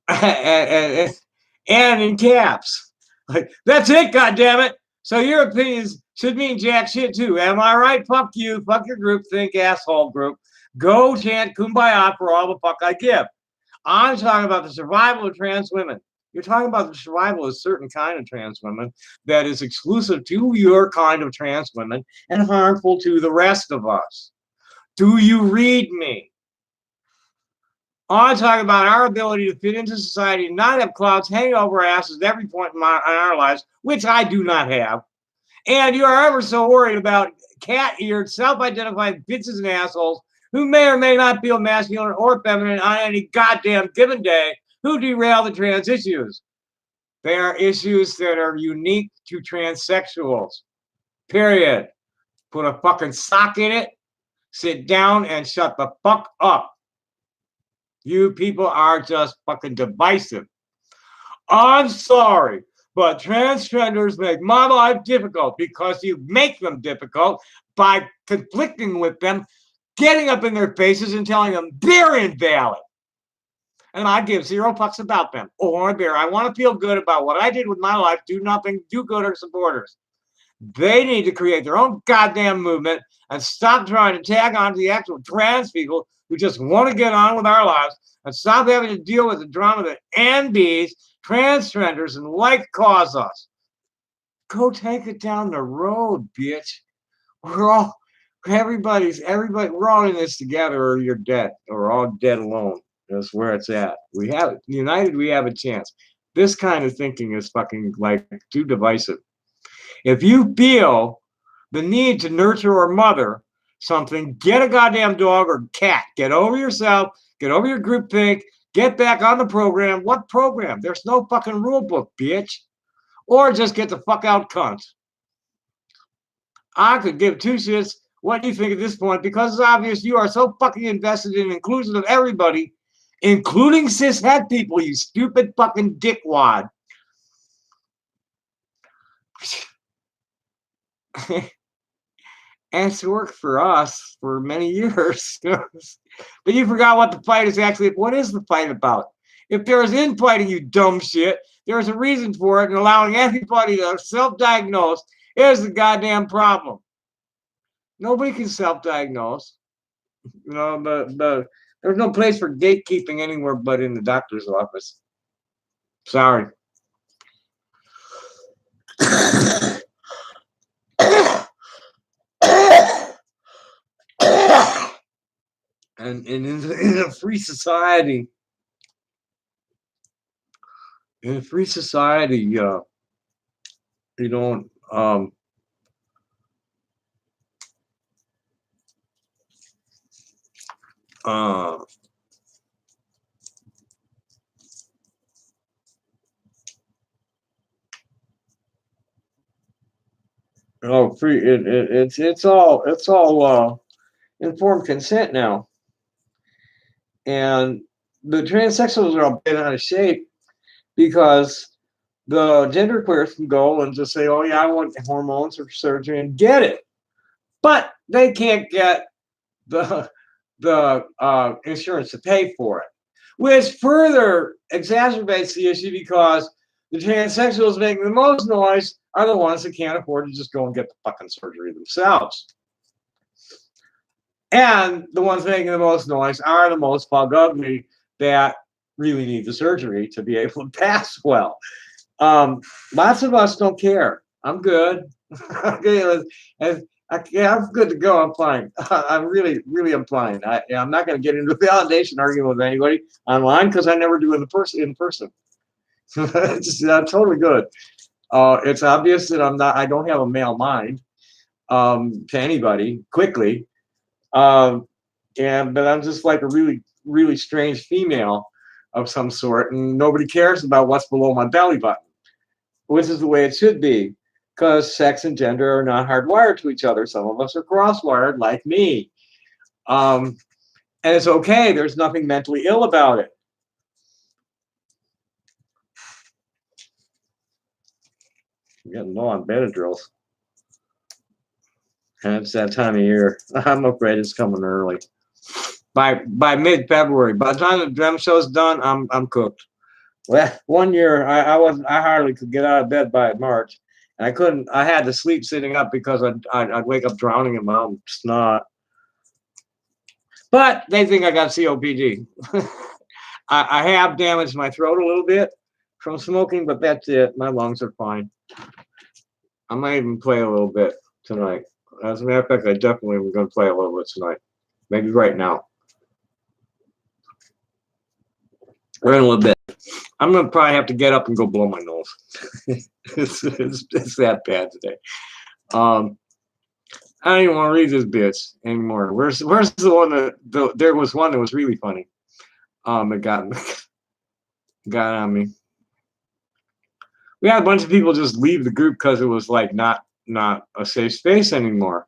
And in caps. Like, that's it, goddammit. So your opinions should mean jack shit too. Am I right? Fuck you. Fuck your group think asshole group. Go chant kumbaya for all the fuck I give. I'm talking about the survival of trans women. You're talking about the survival of a certain kind of trans women that is exclusive to your kind of trans women and harmful to the rest of us. Do you read me? I'm talking about our ability to fit into society and not have clouds hanging over our asses at every point in our lives, which I do not have. And you are ever so worried about cat-eared, self-identified bitches and assholes who may or may not feel masculine or feminine on any goddamn given day who derail the trans issues. They are issues that are unique to transsexuals. Period. Put a fucking sock in it, sit down, and shut the fuck up. You people are just fucking divisive. I'm sorry, but transgenders make my life difficult because you make them difficult by conflicting with them, getting up in their faces and telling them they're invalid. And I give zero fucks about them or their. I want to feel good about what I did with my life, do nothing, do good or supporters. They need to create their own goddamn movement and stop trying to tag on to the actual trans people who just want to get on with our lives and stop having to deal with the drama that NBs, transgenders, and like cause us. Go take it down the road, bitch. We're all we're all in this together or you're dead or all dead alone. That's where it's at. We have it. United, we have a chance. This kind of thinking is fucking like too divisive. If you feel the need to nurture or mother something, get a goddamn dog or cat. Get over yourself. Get over your group think. Get back on the program. What program? There's no fucking rule book, bitch. Or just get the fuck out, cunt. I could give two shits what you think at this point because it's obvious you are so fucking invested in inclusion of everybody, including cishet people, you stupid fucking dickwad. And it's worked for us for many years. But you forgot what the fight is actually. What is the fight about? If there is infighting, you dumb shit, there's a reason for it, and allowing everybody to self-diagnose is the goddamn problem. Nobody can self-diagnose. You know, there's no place for gatekeeping anywhere but in the doctor's office. Sorry. And in a free society, you don't free it's all informed consent now. And the transsexuals are all bent out of shape because the genderqueers can go and just say, oh yeah, I want hormones or surgery and get it. But they can't get the insurance to pay for it, which further exacerbates the issue because the transsexuals making the most noise are the ones that can't afford to just go and get the fucking surgery themselves. And the ones making the most noise are the most fug ugly that really need the surgery to be able to pass well. Lots of us don't care. I'm good. I'm good to go. I'm fine. I'm really fine. I'm not going to get into a validation argument with anybody online because I never do in person. I'm totally good. It's obvious that I don't have a male mind to anybody quickly. But I'm just like a really strange female of some sort, and nobody cares about what's below my belly button, which is the way it should be, because sex and gender are not hardwired to each other. Some of us are cross-wired, like me. And it's okay. There's nothing mentally ill about it. I'm getting low on Benadryls. And it's that time of year. I'm afraid it's coming early. By mid-February, by the time the drum show's done, I'm cooked. Well, one year I hardly could get out of bed by March, and I couldn't. I had to sleep sitting up because I'd wake up drowning in my own snot. But they think I got COPD. I have damaged my throat a little bit from smoking, but that's it. My lungs are fine. I might even play a little bit tonight. As a matter of fact, I definitely am going to play a little bit tonight. Maybe right now. Or in a little bit. I'm going to probably have to get up and go blow my nose. it's that bad today. I don't even want to read this bitch anymore. Where's the one that there was one that was really funny. It got on me. We had a bunch of people just leave the group because it was like not a safe space anymore.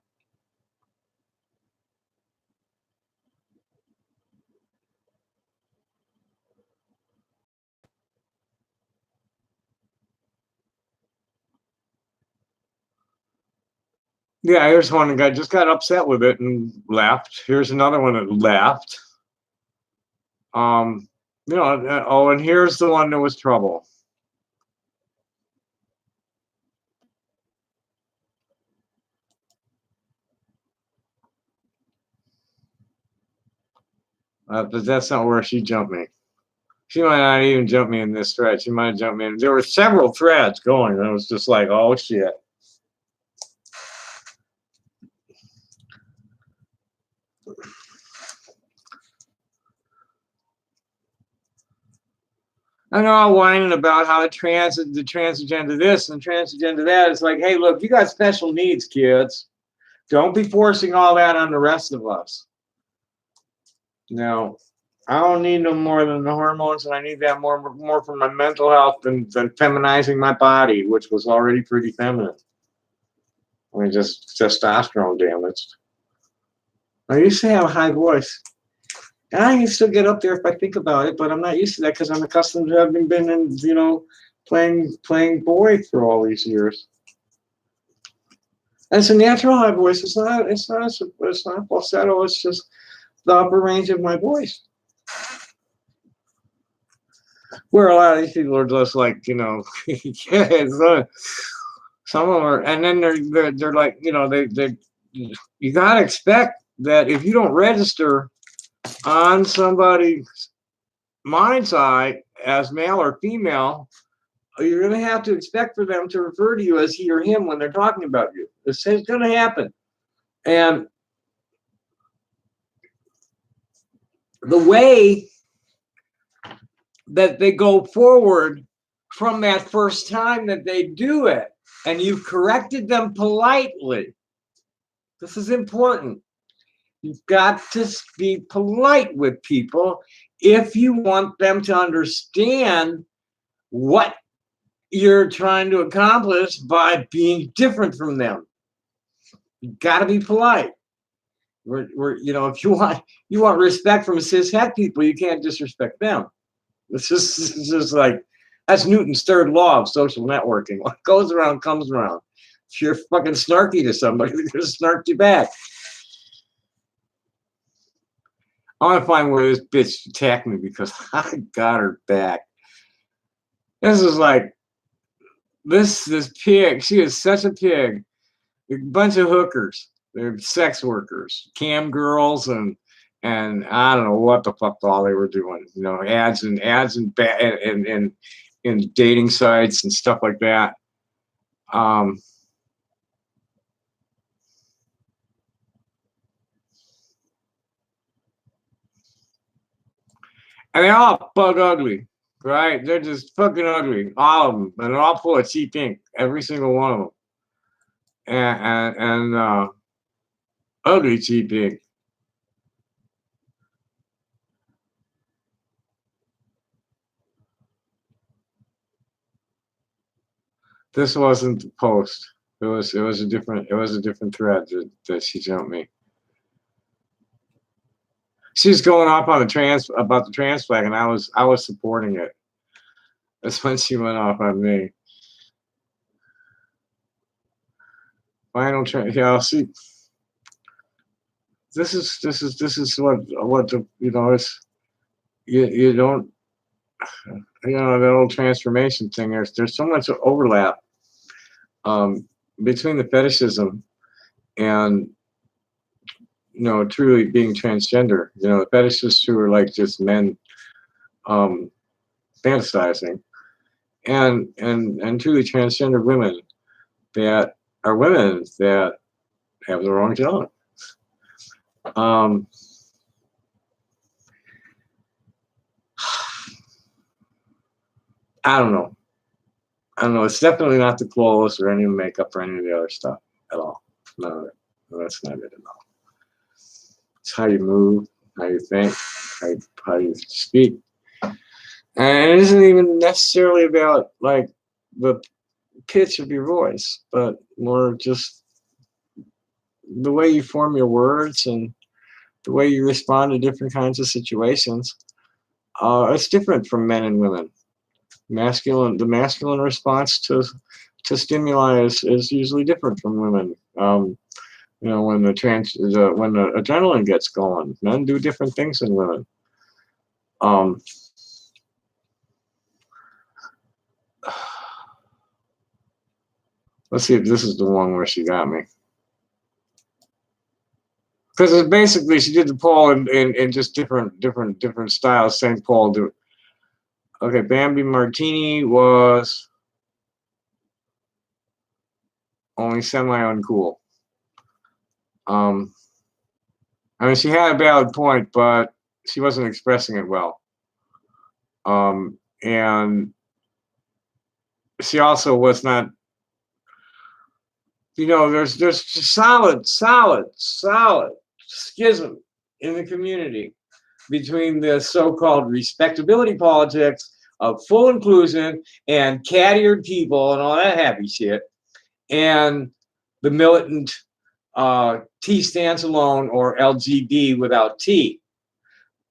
Yeah, here's one that just got upset with it and left. Here's another one that left. You know, oh, and here's the one that was trouble. But that's not where she jumped me. She might not even jump me in this thread. She might have jumped me in. There were several threads going, and it was just like, oh shit. I know I'm whining about how the transgender this and transgender that. It's like, hey, look, you got special needs, kids. Don't be forcing all that on the rest of us. No, I don't need no more than the hormones, and I need that more for my mental health than feminizing my body, which was already pretty feminine. I mean, just testosterone damaged. I used to have a high voice. I can still get up there if I think about it, but I'm not used to that because I'm accustomed to having been in, you know, playing boy for all these years. And it's a natural high voice. It's not falsetto. It's just the upper range of my voice. Where a lot of these people are just like, you know, yeah, some of them are, and then they're like, you know, you gotta expect that if you don't register on somebody's mind's eye as male or female, you're going to have to expect for them to refer to you as he or him when they're talking about you. It's going to happen. And the way that they go forward from that first time that they do it, and you've corrected them politely, this is important. You've got to be polite with people if you want them to understand what you're trying to accomplish by being different from them. You got to be polite. You know, if you want respect from cis-het people, you can't disrespect them. It's just like, that's Newton's third law of social networking. What goes around comes around. If you're fucking snarky to somebody, they're gonna snark you back. I want to find where this bitch attacked me because I got her back. This is like, this pig, she is such a pig. A bunch of hookers. They're sex workers, cam girls, and I don't know what the fuck all they were doing. You know, ads and dating sites and stuff like that. And they're all bug ugly, right? They're just fucking ugly, all of them, and they're all full of cheap ink, every single one of them, and ugly cheap ink. This wasn't the post. It was a different thread that she jumped me. She's going off on about the trans flag, and I was supporting it. That's when she went off on me. Yeah, see, this is what the it's you don't that old transformation thing. There's so much overlap um, between the fetishism and truly being transgender. The fetishists who are like just men um, fantasizing, and truly transgender women that are women that have the wrong gender. Um, I don't know. I don't know. It's definitely not the clothes or any of the makeup or any of the other stuff at all. None of it. No, that's not it at all. It's how you move, how you think, how you speak. And it isn't even necessarily about like the pitch of your voice, but more just the way you form your words and the way you respond to different kinds of situations. It's different from men and women. The masculine response to stimuli is usually different from women. When when the adrenaline gets going, men do different things than women. Um, let's see if this is the one where she got me. Because it's basically she did the poll in just different styles. Same poll. Okay, Bambi Martini was only semi uncool. I mean, she had a valid point, but she wasn't expressing it well. And she also was not. There's solid schism in the community between the so-called respectability politics of full inclusion and cat-eared people and all that happy shit, and the militant T stands alone or LGB without T.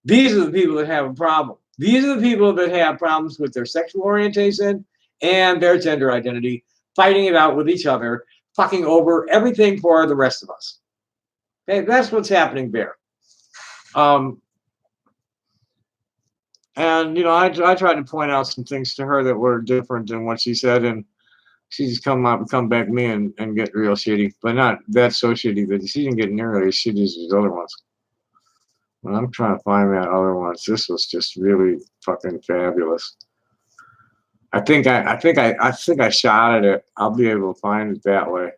These are the people that have a problem. These are the people that have problems with their sexual orientation and their gender identity, fighting it out with each other, fucking over everything for the rest of us. Okay, that's what's happening there. And I tried to point out some things to her that were different than what she said, and she's come back to me and get real shitty, but not that so shitty that she didn't get nearly as shitty as these other ones. When I'm trying to find that other ones, this was just really fucking fabulous. I think I shot at it. I'll be able to find it that way.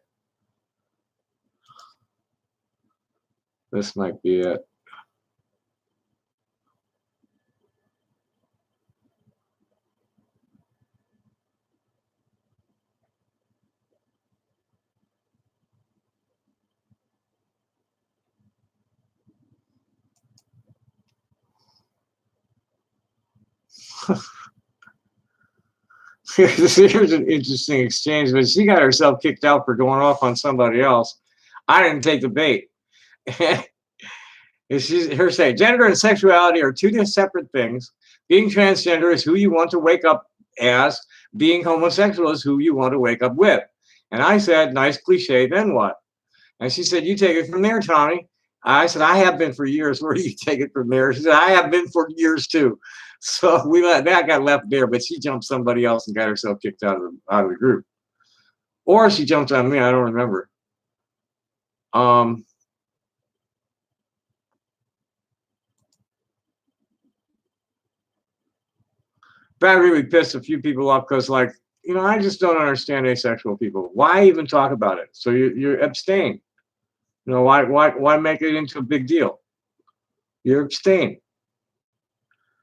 This might be it. Here's an interesting exchange, but she got herself kicked out for going off on somebody else. I didn't take the bait. Her saying gender and sexuality are two separate things. Being transgender is who you want to wake up as. Being homosexual is who you want to wake up with. And I said, nice cliche, then what? And she said, you take it from there, Tommy. I said, I have been for years. Where do you take it from there? She said, I have been for years too. So that got left there, but she jumped somebody else and got herself kicked out of the group. Or she jumped on me, I don't remember. That really pissed a few people off because, like, I just don't understand asexual people. Why even talk about it? So you abstain. Why make it into a big deal? You abstain.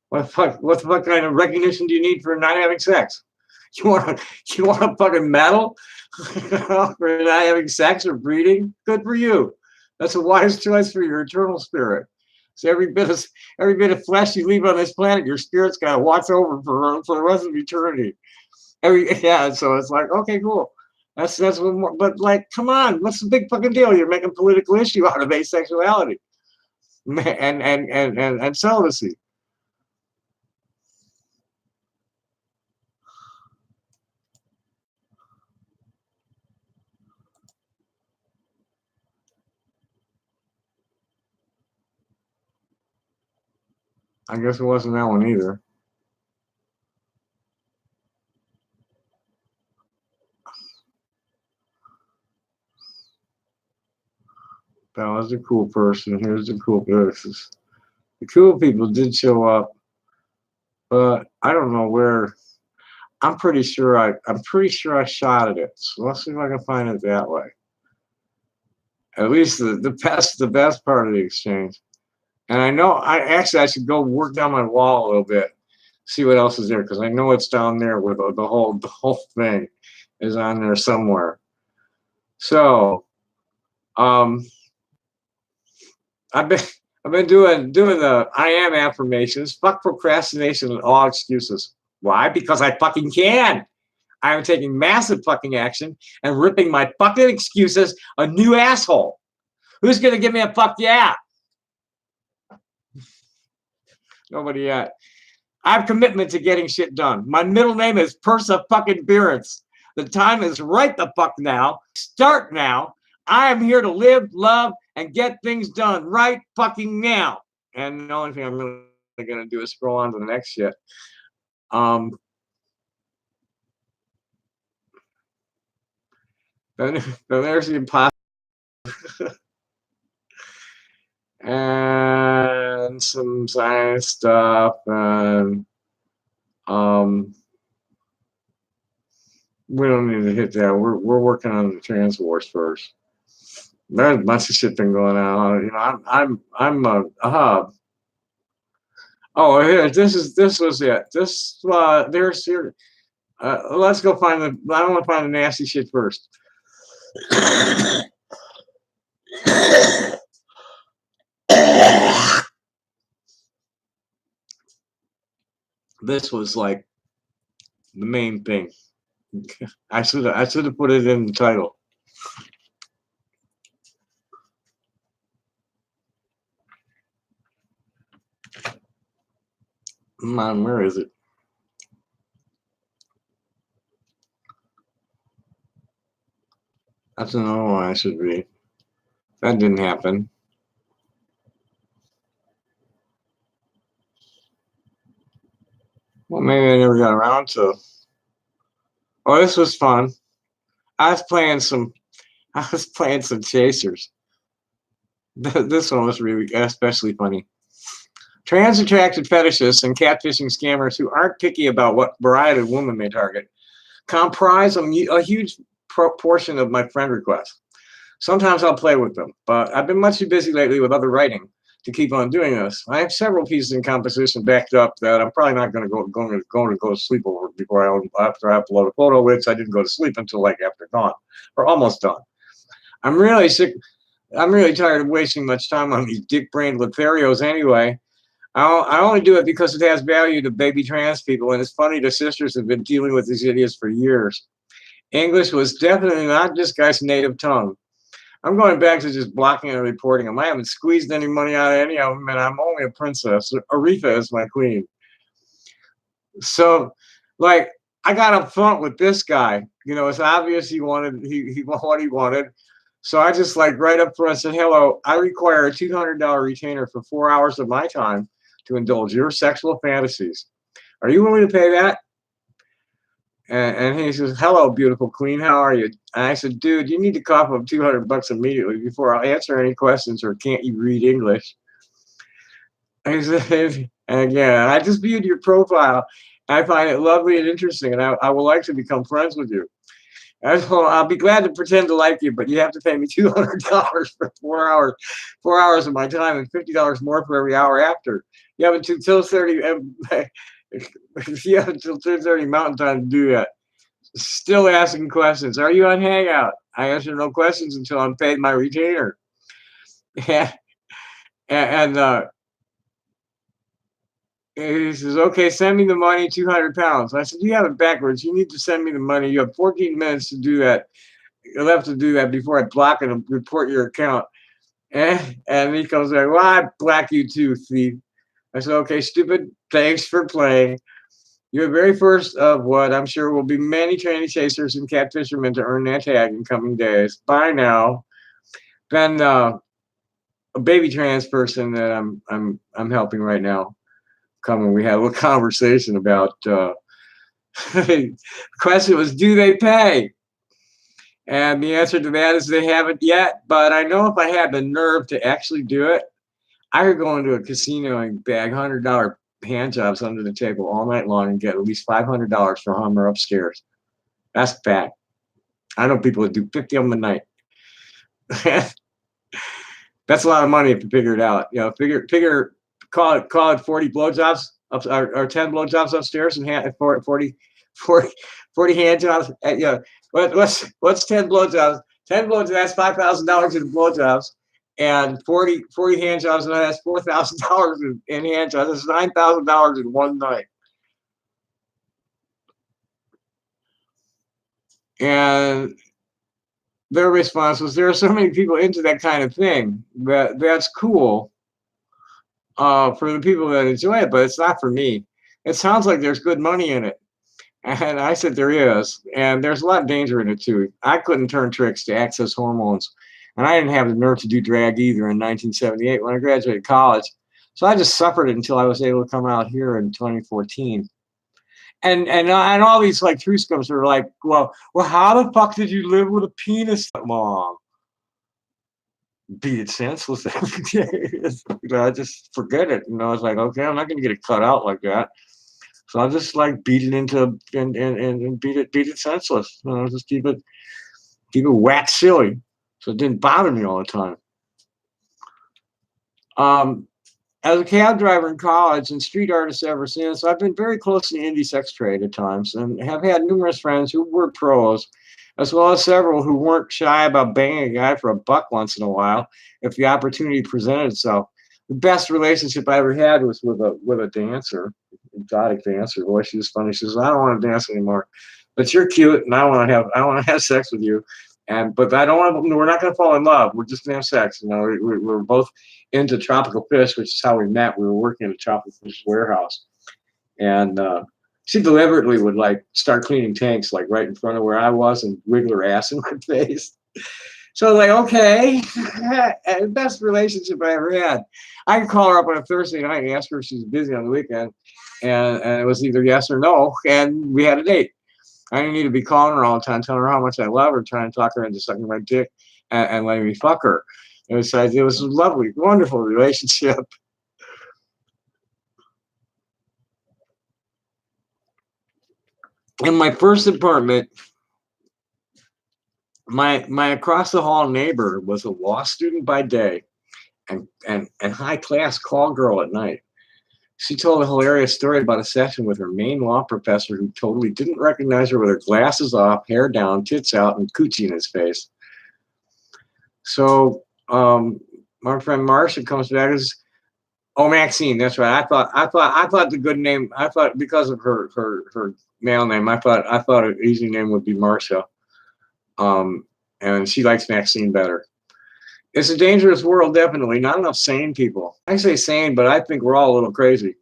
What the fuck kind of recognition do you need for not having sex? You want a fucking medal for not having sex or breeding? Good for you. That's a wise choice for your eternal spirit. So every bit of flesh you leave on this planet, your spirit's got to watch over for the rest of eternity. So it's like, okay, cool. That's what more, but like, come on, what's the big fucking deal? You're making political issue out of asexuality and celibacy. I guess it wasn't that one either. That was a cool person. Here's the cool places. The cool people did show up, but I don't know where. I'm pretty sure I shot at it. So let's see if I can find it that way. At least the best part of the exchange. And I know I should go work down my wall a little bit, see what else is there, because I know it's down there where the whole thing is on there somewhere. So I've been I've been doing the I am affirmations. Fuck procrastination and all excuses. Why? Because I fucking can. I am taking massive fucking action and ripping my fucking excuses a new asshole. Who's gonna give me a fuck yeah? Nobody yet. I have commitment to getting shit done. My middle name is Persa fucking Beerance. The time is right the fuck now. Start now. I am here to live, love, and get things done right fucking now. And the only thing I'm really gonna do is scroll on to the next shit. Then there's the impossible and some science stuff and we don't need to hit that. We're working on the trans wars first. There's a bunch of shit been going on. You know, I'm a hub. Oh, here, this was it. There's here. Let's go find the. I want to find the nasty shit first. This was like the main thing. I should have put it in the title. Man, where is it? That's another one I should read. That didn't happen. Well, maybe I never got around to. Oh, this was fun. I was playing some chasers. This one was really especially funny. Trans attracted fetishists and catfishing scammers who aren't picky about what variety of woman they target comprise a huge proportion of my friend requests. Sometimes I'll play with them, but I've been much too busy lately with other writing to keep on doing this. I have several pieces in composition backed up that I'm probably not going to go to sleep over after I upload a photo, which I didn't go to sleep until like after dawn or almost dawn. I'm really sick. I'm really tired of wasting much time on these dick-brained Lotharios anyway. I only do it because it has value to baby trans people, and it's funny the sisters have been dealing with these idiots for years. English was definitely not this guy's native tongue. I'm going back to just blocking and reporting them. I haven't squeezed any money out of any of them, and I'm only a princess. Aretha is my queen. So, like, I got up front with this guy. You know, it's obvious he wanted what he wanted. So I just like right up front said, "Hello, I require a $200 retainer for 4 hours of my time to indulge your sexual fantasies. Are you willing to pay that?" And he says, "Hello, beautiful queen. How are you?" And I said, "Dude, you need to cough up $200 immediately before I'll answer any questions. Or can't you read English?" And he said, and again, "I just viewed your profile. I find it lovely and interesting, and I would like to become friends with you. I'll be glad to pretend to like you, but you have to pay me $200 for 4 hours, 4 hours of my time, and $50 more for every hour after. You have until 2:30. You have until 2:30 Mountain Time to do that." Still asking questions. "Are you on Hangout?" I answer no questions until I'm paid my retainer. and he says, "Okay, send me the money, £200. I said, "You have it backwards. You need to send me the money. You have 14 minutes to do that. You'll have to do that before I block it and report your account." And he comes back, "Well, I black you too, thief." I said, "Okay, stupid. Thanks for playing. You're the very first of what I'm sure will be many tranny chasers and catfishermen to earn that tag in coming days. Bye now." Been a baby trans person that I'm helping right now. come and we had a little conversation about the question was, do they pay? And the answer to that is they haven't yet. But I know if I had the nerve to actually do it, I could go into a casino and bag $100 hand jobs under the table all night long and get at least $500 for Hummer upstairs. That's a fact. I know people that do 50 of them a night. That's a lot of money if you figure it out. You know, call it 40 blowjobs up, or 10 blowjobs upstairs and 40 hand jobs. You know, what's 10 blowjobs? 10 blowjobs, that's $5,000 in blowjobs, and 40 hand jobs, and that's $4,000 in hand jobs. That's $9,000 in one night. And their response was, there are so many people into that kind of thing that's cool for the people that enjoy it, but it's not for me. It sounds like there's good money in it. And I said, there is. And there's a lot of danger in it, too. I couldn't turn tricks to access hormones. And I didn't have the nerve to do drag either in 1978 when I graduated college. So I just suffered it until I was able to come out here in 2014. And all these like true scums are like, well, how the fuck did you live with a penis that long? Beat it senseless every day. You know, I just forget it. You know, it's like, okay, I'm not gonna get it cut out like that. So I'll just like beat it into and beat it senseless. You know, just keep it whack silly. So it didn't bother me all the time. As a cab driver in college and street artist ever since, I've been very close to the indie sex trade at times and have had numerous friends who were pros, as well as several who weren't shy about banging a guy for $1 once in a while if the opportunity presented itself. The best relationship I ever had was with a dancer, exotic dancer. Boy, she was funny. She says, I don't want to dance anymore, but you're cute and I want to have sex with you. But I don't want to, we're not going to fall in love. We're just going to have sex. You know, we're both into tropical fish, which is how we met. We were working at a tropical fish warehouse. And she deliberately would like start cleaning tanks like right in front of where I was and wiggle her ass in my face. So like, okay, best relationship I ever had. I could call her up on a Thursday night and ask her if she's busy on the weekend. And it was either yes or no. And we had a date. I didn't need to be calling her all the time, telling her how much I love her, trying to talk her into sucking my dick and letting me fuck her. It was a lovely, wonderful relationship. In my first apartment, my across the hall neighbor was a law student by day and high class call girl at night. She told a hilarious story about a session with her main law professor who totally didn't recognize her with her glasses off, hair down, tits out, and coochie in his face. So my friend Marcia comes back and says, "Oh, Maxine, that's right. I thought the good name. I thought because of her male name, I thought an easy name would be Marcia. And she likes Maxine better. It's a dangerous world, definitely. Not enough sane people. I say sane, but I think we're all a little crazy.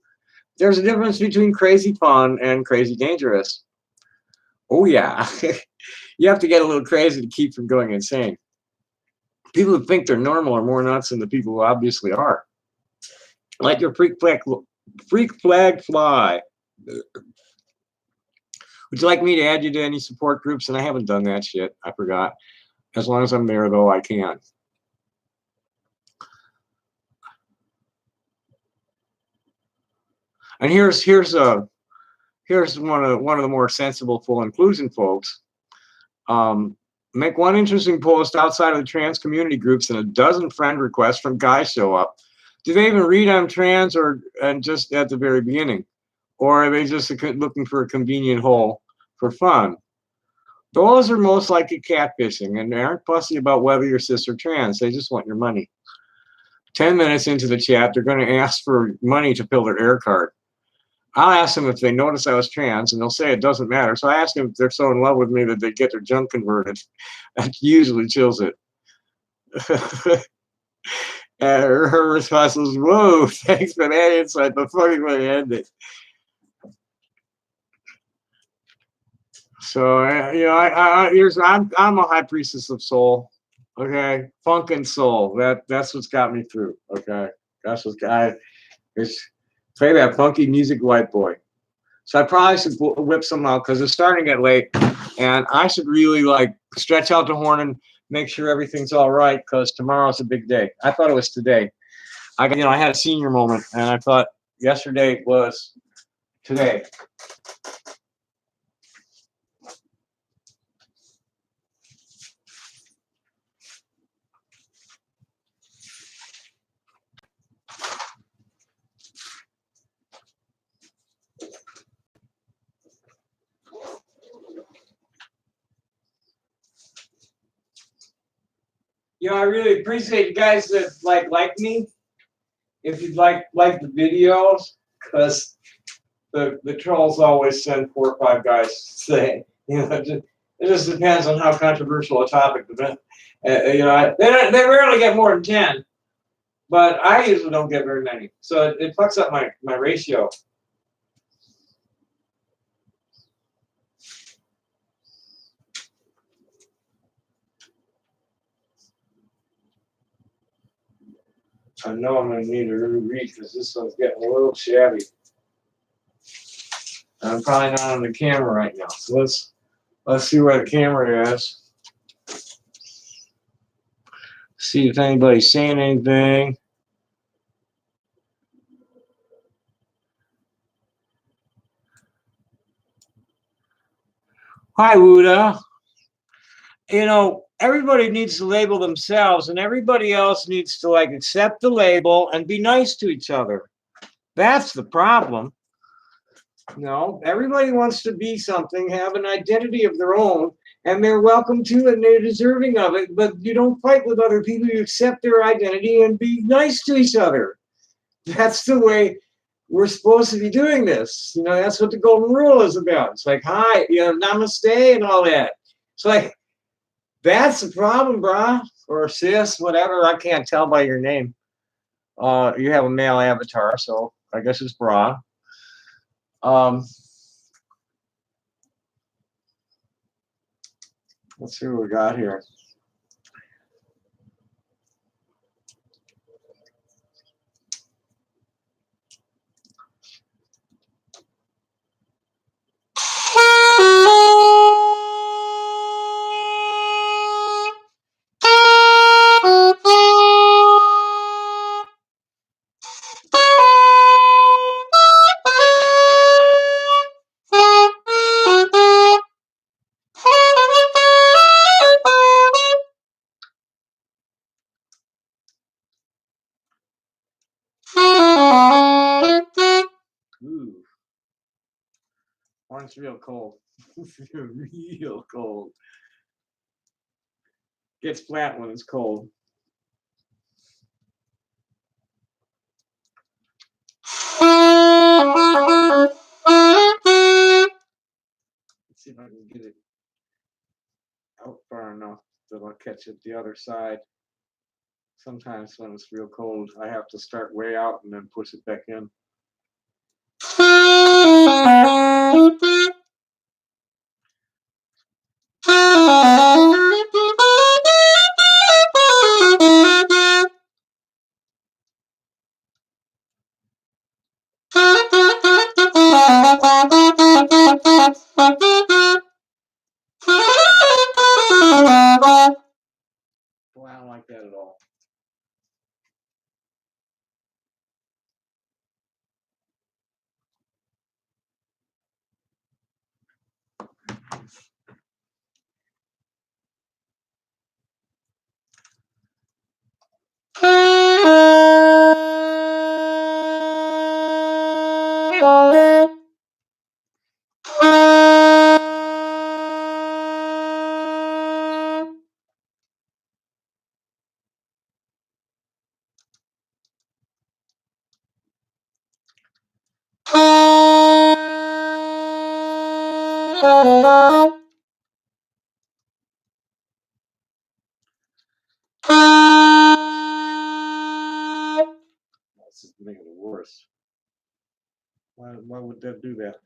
There's a difference between crazy fun and crazy dangerous. Oh, yeah. You have to get a little crazy to keep from going insane. People who think they're normal are more nuts than the people who obviously are. Like your freak flag fly. Would you like me to add you to any support groups? And I haven't done that shit. I forgot. As long as I'm there, though, I can. And here's one of the more sensible full inclusion folks. Make one interesting post outside of the trans community groups and a dozen friend requests from guys show up. Do they even read I'm trans and just at the very beginning? Or are they just looking for a convenient hole for fun? Those are most likely catfishing and they aren't fussy about whether you're cis or trans. They just want your money. 10 minutes into the chat, they're going to ask for money to fill their air card. I'll ask them if they notice I was trans, and they'll say it doesn't matter. So I ask them if they're so in love with me that they get their junk converted. That usually chills it. And her response was, "Whoa, thanks for that insight. The fucking way to end it." So you know, I'm a high priestess of soul. Okay, funk and soul. That's what's got me through. Okay, that's what's got. Play that funky music, white boy. So I probably should whip some out because it's starting to get late, and I should really like stretch out the horn and make sure everything's all right because tomorrow's a big day. I thought it was today. I had a senior moment, and I thought yesterday was today. I really appreciate you guys that like me. If you'd like the videos, because the trolls always send 4 or 5 guys to say, it just depends on how controversial a topic. They rarely get more than 10, but I usually don't get very many. So it fucks up my ratio. I know I'm going to need a new read because this one's getting a little shabby. I'm probably not on the camera right now, so let's see where the camera is. See if anybody's saying anything. Hi, Wuda. Everybody needs to label themselves, and everybody else needs to accept the label and be nice to each other. That's the problem. Everybody wants to be something, have an identity of their own, and they're welcome to and they're deserving of it, but you don't fight with other people, you accept their identity and be nice to each other. That's the way we're supposed to be doing this. That's what the golden rule is about. It's like, hi, namaste and all that. It's like, that's the problem, brah, or sis, whatever. I can't tell by your name. You have a male avatar, so I guess it's brah. Let's see what we got here. Ooh. One's real cold. Real cold. Gets flat when it's cold. Let's see if I can get it out far enough that I'll catch it the other side. Sometimes when it's real cold, I have to start way out and then push it back in. Boy, I don't like that at all. This is making it worse. Why would that do that?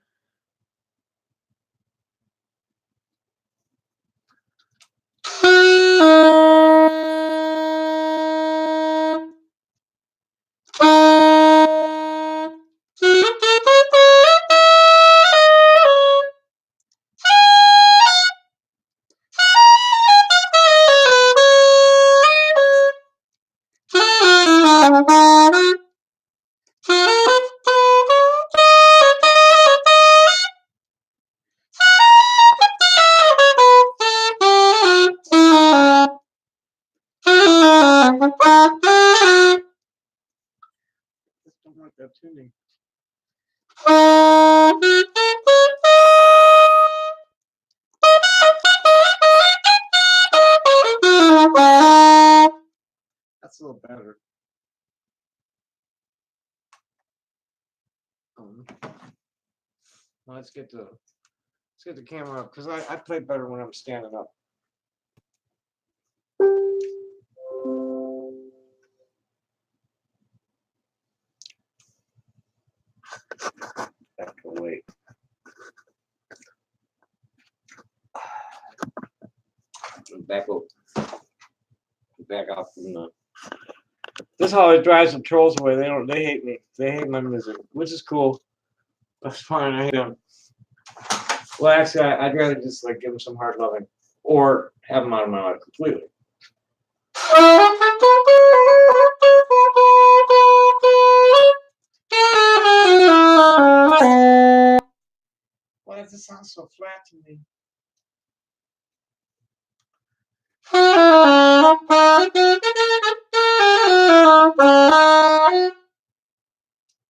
don't like that tuning. That's a little better. Let's get the camera up because I play better when I'm standing up. Back away. Back up from the. This is how it drives the trolls away. They hate me. They hate my music, which is cool. That's fine. I hate them. Well, actually, I'd rather just like give them some hard loving, or have them out of my life completely. Why does it sound so flat to me?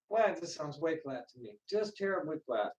Why this sounds way flat to me? Just terribly flat.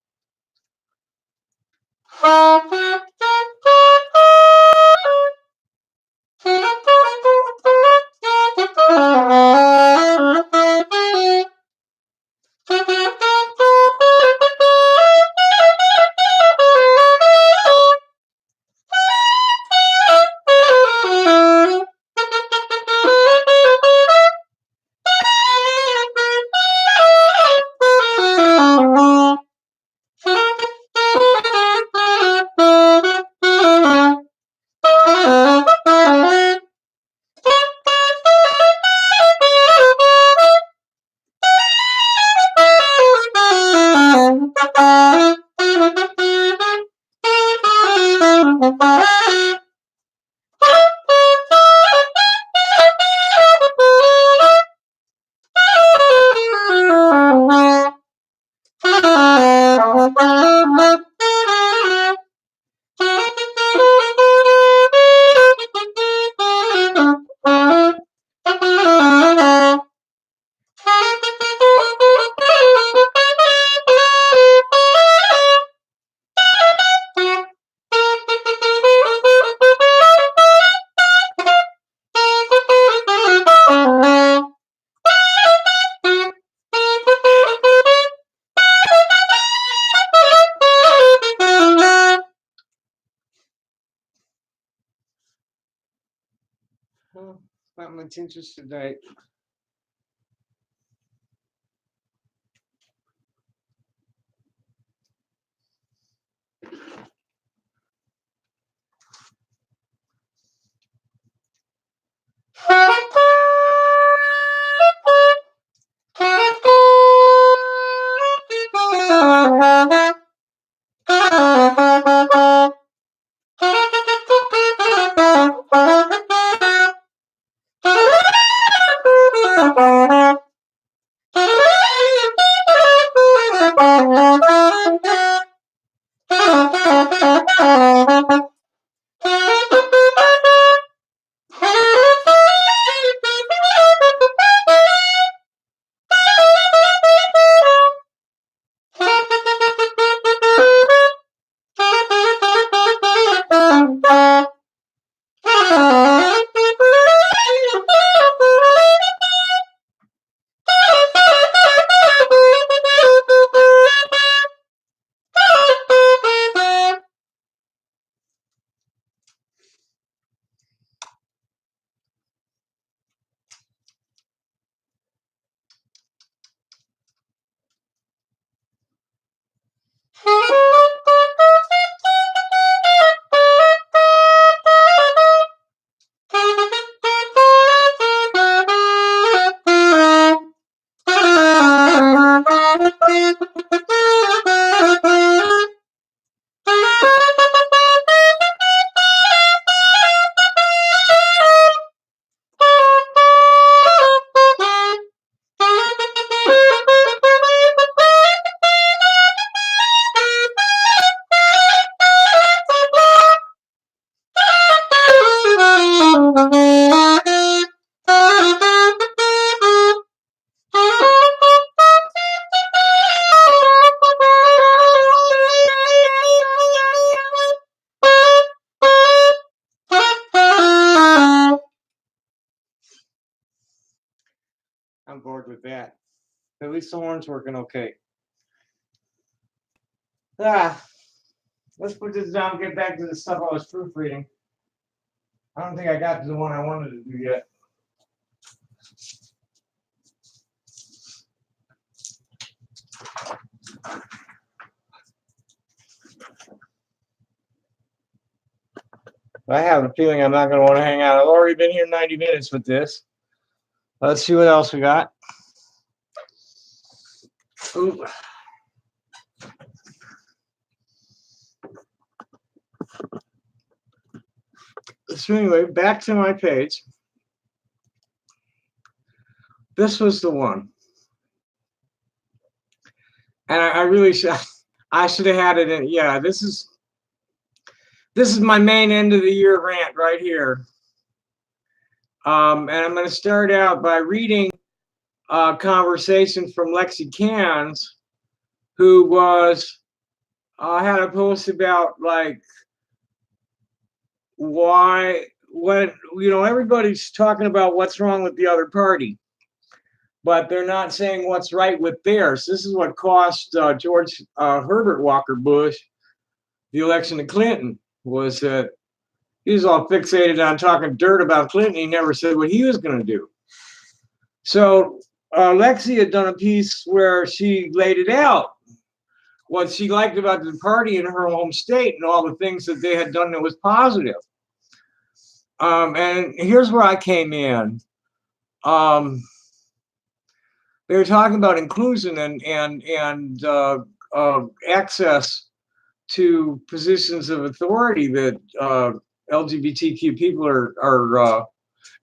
Not much interest today. I'm bored with that. At least the horn's working okay. Let's put this down and get back to the stuff I was proofreading. I don't think I got to the one I wanted to do yet. I have a feeling I'm not going to want to hang out. I've already been here 90 minutes with this. Let's see what else we got. Ooh. So anyway, back to my page. This was the one. And I really should, I should have had it in. Yeah, this is my main end of the year rant right here. And I'm going to start out by reading a conversation from Lexi Cans, who was had a post about like why when everybody's talking about what's wrong with the other party, but they're not saying what's right with theirs. This is what cost George Herbert Walker Bush the election to Clinton, was that he was all fixated on talking dirt about Clinton. He never said what he was going to do. So Lexi had done a piece where she laid it out, what she liked about the party in her home state and all the things that they had done that was positive. And here's where I came in. They were talking about inclusion and access to positions of authority that LGBTQ people are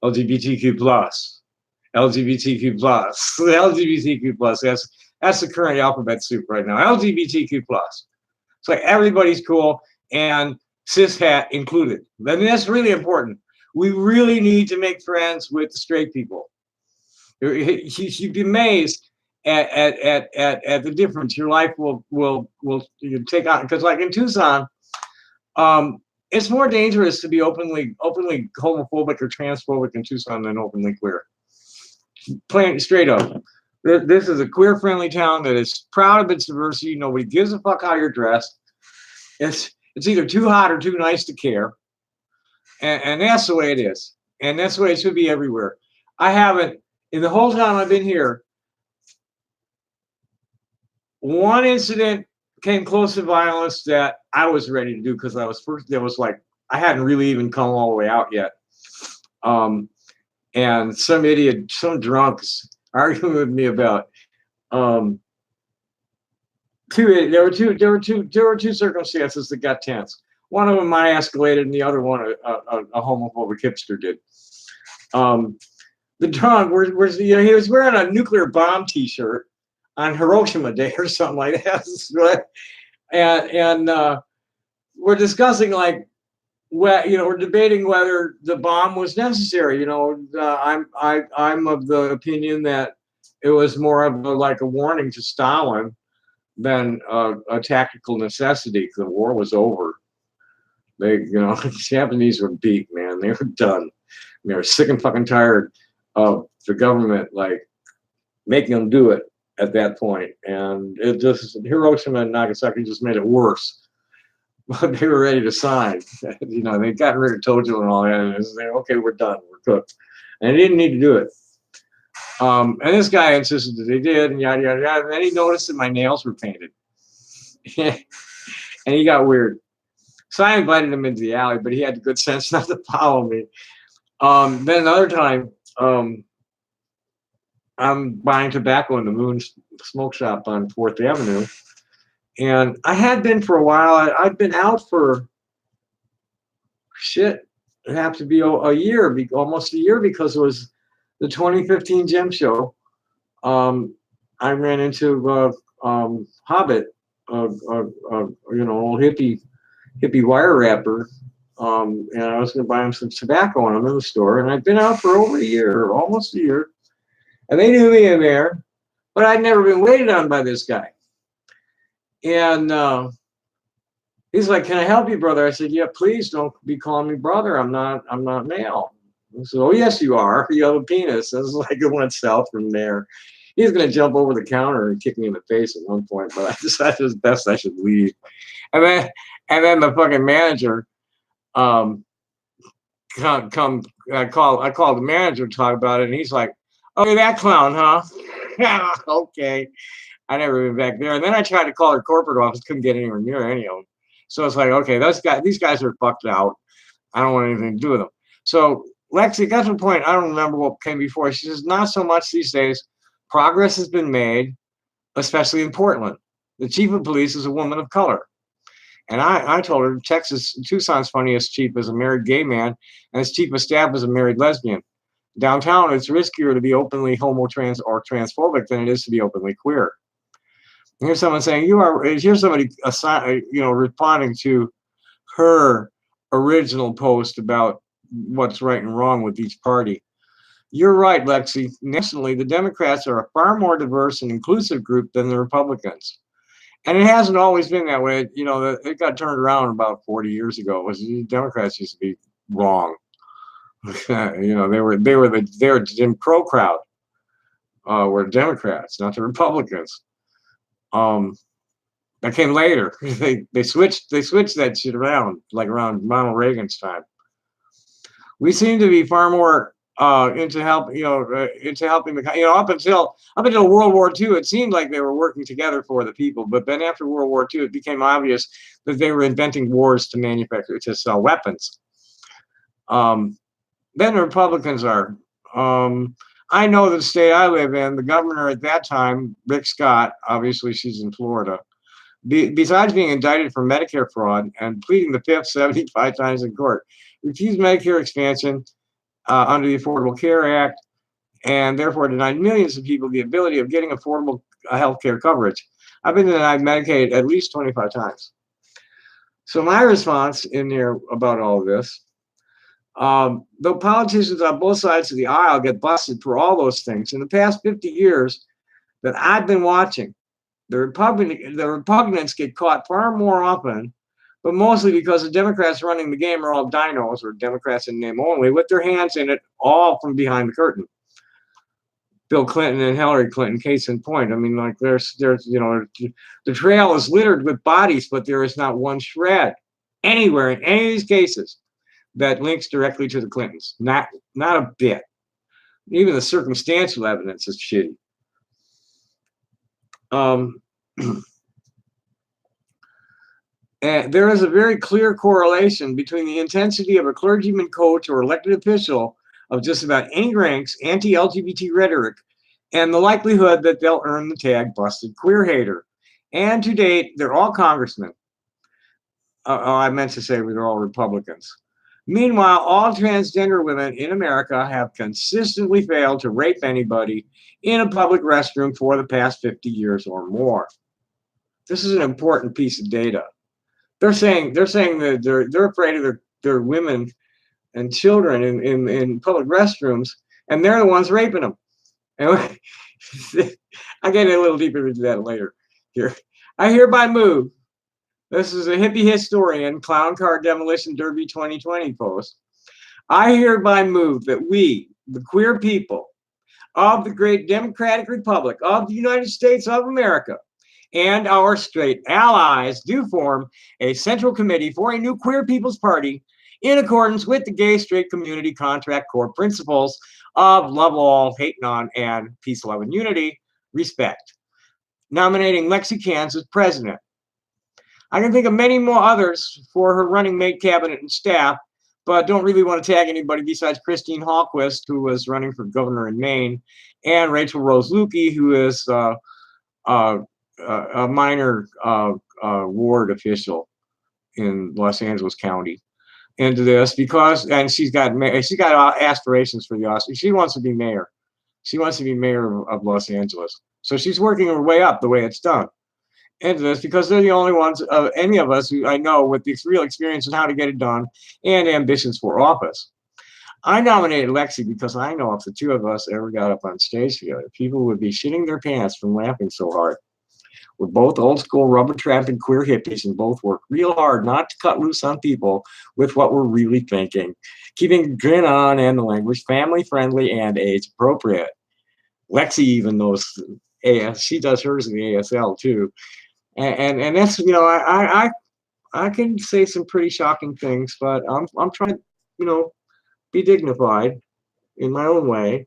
LGBTQ plus. LGBTQ plus. LGBTQ plus. That's the current alphabet soup right now. LGBTQ plus. It's like everybody's cool and cishet included. I mean, that's really important. We really need to make friends with the straight people. You'd be amazed at the difference your life will take on, because like in Tucson, it's more dangerous to be openly homophobic or transphobic in Tucson than openly queer. Plain straight up, this is a queer friendly town that is proud of its diversity. Nobody gives a fuck how you're dressed. It's either too hot or too nice to care, and that's the way it is, and that's the way it should be everywhere. I haven't, in the whole time I've been here, one incident came close to violence that I was ready to do, because I was first. There was like, I hadn't really even come all the way out yet, and some idiot, some drunks arguing with me about there were two circumstances that got tense. One of them I escalated, and the other one a homophobic hipster did. The drunk, he was wearing a nuclear bomb T-shirt on Hiroshima Day or something like that, and we're discussing like, we're debating whether the bomb was necessary. I'm of the opinion that it was more of a warning to Stalin than a tactical necessity. The war was over. They, the Japanese were beat, man. They were done. They were sick and fucking tired of the government making them do it at that point, and it just, Hiroshima and Nagasaki just made it worse. But they were ready to sign. They'd gotten rid of Tojo and all that, and they said, okay, we're done, we're cooked, and they didn't need to do it. And this guy insisted that they did, and yada yada yada. And then he noticed that my nails were painted, and he got weird. So I invited him into the alley, but he had the good sense not to follow me. Then another time, I'm buying tobacco in the Moon Smoke Shop on 4th Avenue. And I had been for a while. I'd been out for shit. It had to be a year, almost a year, because it was the 2015 Gem Show. I ran into Hobbit, old hippie wire wrapper, and I was going to buy him some tobacco, and I'm in the store, and I'd been out for over a year, almost a year, and they knew me in there, but I'd never been waited on by this guy. And he's like, "Can I help you, brother?" I said, "Yeah, please don't be calling me brother. I'm not male." I said, oh, yes, you are. You have a penis. And it's like it went south from there. He was going to jump over the counter and kick me in the face at one point, but I decided it was best I should leave. And then, the fucking manager, um, I called the manager to talk about it, and he's like, "Oh, you're that clown, huh?" Okay. I never been back there. And then I tried to call their corporate office, couldn't get anywhere near any of them. So it's like, okay, these guys are fucked out. I don't want anything to do with them. So Lexi got to the point, I don't remember what came before. She says, not so much these days. Progress has been made, especially in Portland. The chief of police is a woman of color. And I told her Tucson's funniest chief is a married gay man, and his chief of staff is a married lesbian. Downtown, it's riskier to be openly trans, or transphobic than it is to be openly queer. And here's someone saying, here's somebody responding to her original post about what's right and wrong with each party. You're right, Lexi. Nationally, the Democrats are a far more diverse and inclusive group than the Republicans. And it hasn't always been that way. It got turned around about 40 years ago. The Democrats used to be wrong. They were the Jim Crow crowd were Democrats, not the Republicans. That came later. They switched that shit around, like around Ronald Reagan's time. We seem to be far more into helping up until World War II. It seemed like they were working together for the people, but then after World War II, it became obvious that they were inventing wars to sell weapons. Then the Republicans are. I know the state I live in, the governor at that time, Rick Scott, obviously she's in Florida, besides being indicted for Medicare fraud and pleading the fifth 75 times in court, refused Medicare expansion under the Affordable Care Act, and therefore denied millions of people the ability of getting affordable health care coverage. I've been denied Medicaid at least 25 times. So my response in there about all of this, though politicians on both sides of the aisle get busted for all those things, in the past 50 years that I've been watching, the Republicans get caught far more often, but mostly because the Democrats running the game are all dinos, or Democrats in name only, with their hands in it, all from behind the curtain. Bill Clinton and Hillary Clinton, case in point. I mean, like there's the trail is littered with bodies, but there is not one shred anywhere in any of these cases that links directly to the Clintons. Not a bit. Even the circumstantial evidence is shitty. And there is a very clear correlation between the intensity of a clergyman, coach, or elected official of just about any rank's anti-LGBT rhetoric and the likelihood that they'll earn the tag busted queer hater. And to date, they're all congressmen. I meant to say they're all Republicans. Meanwhile, all transgender women in America have consistently failed to rape anybody in a public restroom for the past 50 years or more. This is an important piece of data. They're saying that they're afraid of their women and children in public restrooms, and they're the ones raping them. And I'll get a little deeper into that later. Here, I hereby move. This is a hippie historian, Clown Car Demolition Derby 2020 post. I hereby move that we, the queer people of the great democratic republic of the United States of America, and our straight allies do form a central committee for a new queer people's party in accordance with the gay straight community contract core principles of love all, hate none, and peace, love, and unity, respect. Nominating Lexi Cairns as president. I can think of many more others for her running mate, cabinet, and staff, but don't really want to tag anybody besides Christine Hallquist, who was running for governor in Maine, and Rachel Rose Lukey, who is a minor ward official in Los Angeles County, into this and she's got aspirations for the office. She wants to be mayor. She wants to be mayor of Los Angeles. So she's working her way up the way it's done into this because they're the only ones of any of us who I know with the real experience in how to get it done and ambitions for office. I nominated Lexi because I know if the two of us ever got up on stage together, people would be shitting their pants from laughing so hard. We're both old school rubber tramping queer hippies and both work real hard not to cut loose on people with what we're really thinking. Keeping a grin on and the language family friendly and age appropriate. Lexi even knows AS. She does hers in the ASL too. And that's, you know, I can say some pretty shocking things, but I'm trying to, you know, be dignified in my own way.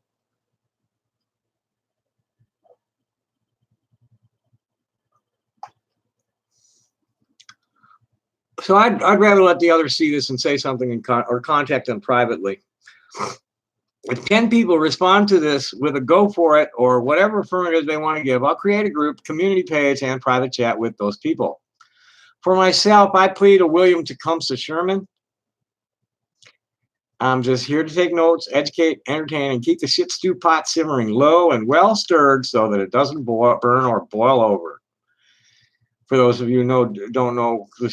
So I'd rather let the others see this and say something or contact them privately. If 10 people respond to this with a go for it or whatever affirmative they want to give, I'll create a group, community page, and private chat with those people. For myself, I plead a William Tecumseh Sherman. I'm just here to take notes, educate, entertain, and keep the shit stew pot simmering low and well stirred so that it doesn't burn or boil over. For those of you who don't know, the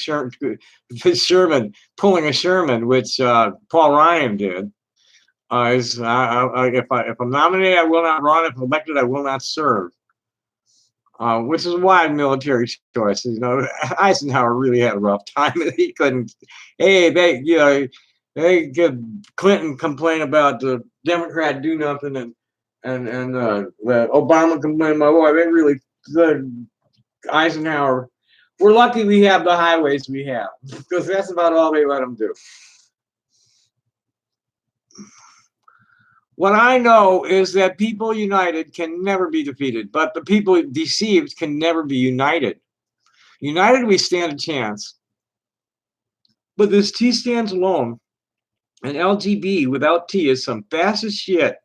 Sherman pulling a Sherman, which Paul Ryan did, is if I'm nominated, I will not run. If elected, I will not serve. Which is a wide military choice. You know, Eisenhower really had a rough time. He couldn't. Hey, they give Clinton complain about the Democrat do nothing, and Obama complain about, boy, they really good. Eisenhower. We're lucky we have the highways we have, because that's about all they let them do. What I know is that people united can never be defeated, but the people deceived can never be united. United, we stand a chance. But this T stands alone, and LGB without T is some fascist shit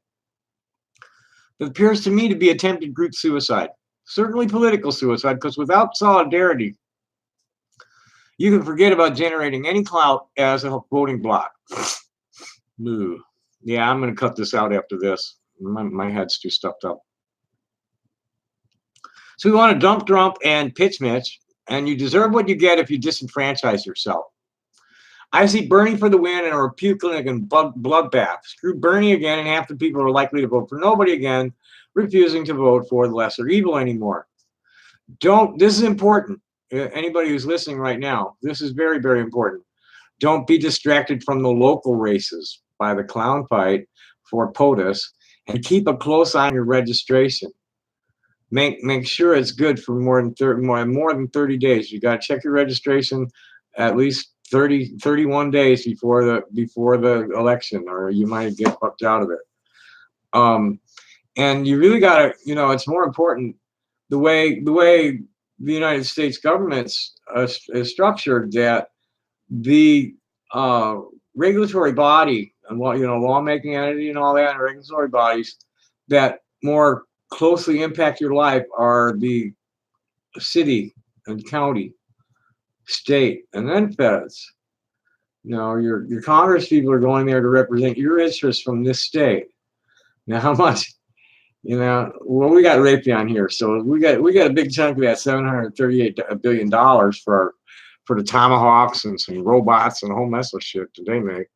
that appears to me to be attempted group suicide. Certainly political suicide, because without solidarity, you can forget about generating any clout as a voting bloc. Ooh. Yeah, I'm going to cut this out after this. My head's too stuffed up. So we want to dump Trump and pitch Mitch, and you deserve what you get if you disenfranchise yourself. I see Bernie for the win and a repugnant and bloodbath. Screw Bernie again, and half the people are likely to vote for nobody again, refusing to vote for the lesser evil anymore. This is important. Anybody who's listening right now, this is very, very important. Don't be distracted from the local races by the clown fight for POTUS, and keep a close eye on your registration. Make sure it's good for more than 30 days. You got to check your registration at least 31 days before the election, or you might get fucked out of it. And you really got to, you know, it's more important the way the United States government's is structured, that the regulatory body and, you know, lawmaking entity and all that, and regulatory bodies that more closely impact your life are the city and county, state, and then feds. You know, your Congress people are going there to represent your interests from this state. Now, how much? You know, well, we got Raytheon here, so we got a big chunk of that $738 billion for the Tomahawks and some robots and a whole mess of shit that they make.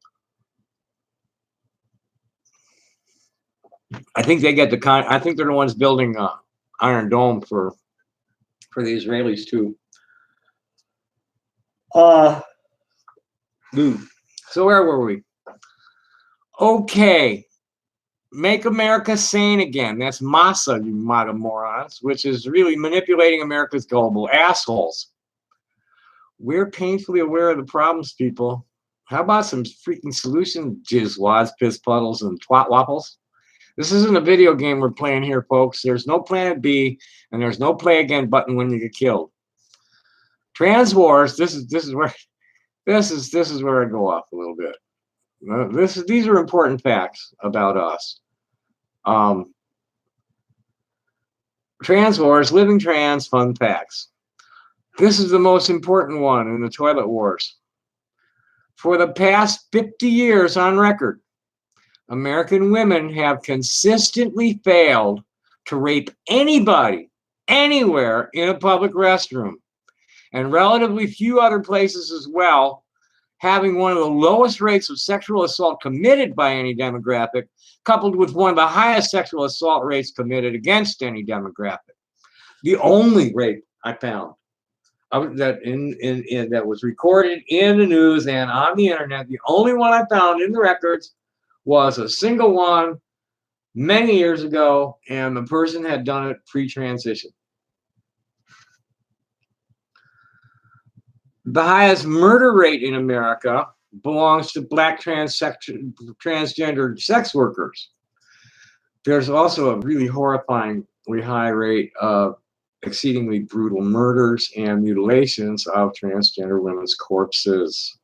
I think they get I think they're the ones building Iron Dome for the Israelis too. So where were we? Okay. Make America sane again. That's MASA, you MAGA morons, which is really manipulating America's gullible assholes. We're painfully aware of the problems, people. How about some freaking solution, jizzwads, piss puddles, and twat waffles? This isn't a video game we're playing here, folks. There's no Planet B, and there's no play again button when you get killed. Trans wars. This is where I go off a little bit. These are important facts about us. Trans wars, living trans, fun facts. This is the most important one in the toilet wars. For the past 50 years on record, American women have consistently failed to rape anybody, anywhere in a public restroom, and relatively few other places as well, having one of the lowest rates of sexual assault committed by any demographic, coupled with one of the highest sexual assault rates committed against any demographic. The only rape I found that that was recorded in the news and on the internet. The only one I found in the records was a single one many years ago, and the person had done it pre-transition. The highest murder rate in America belongs to Black transgender sex workers. There's also a really horrifyingly high rate of exceedingly brutal murders and mutilations of transgender women's corpses.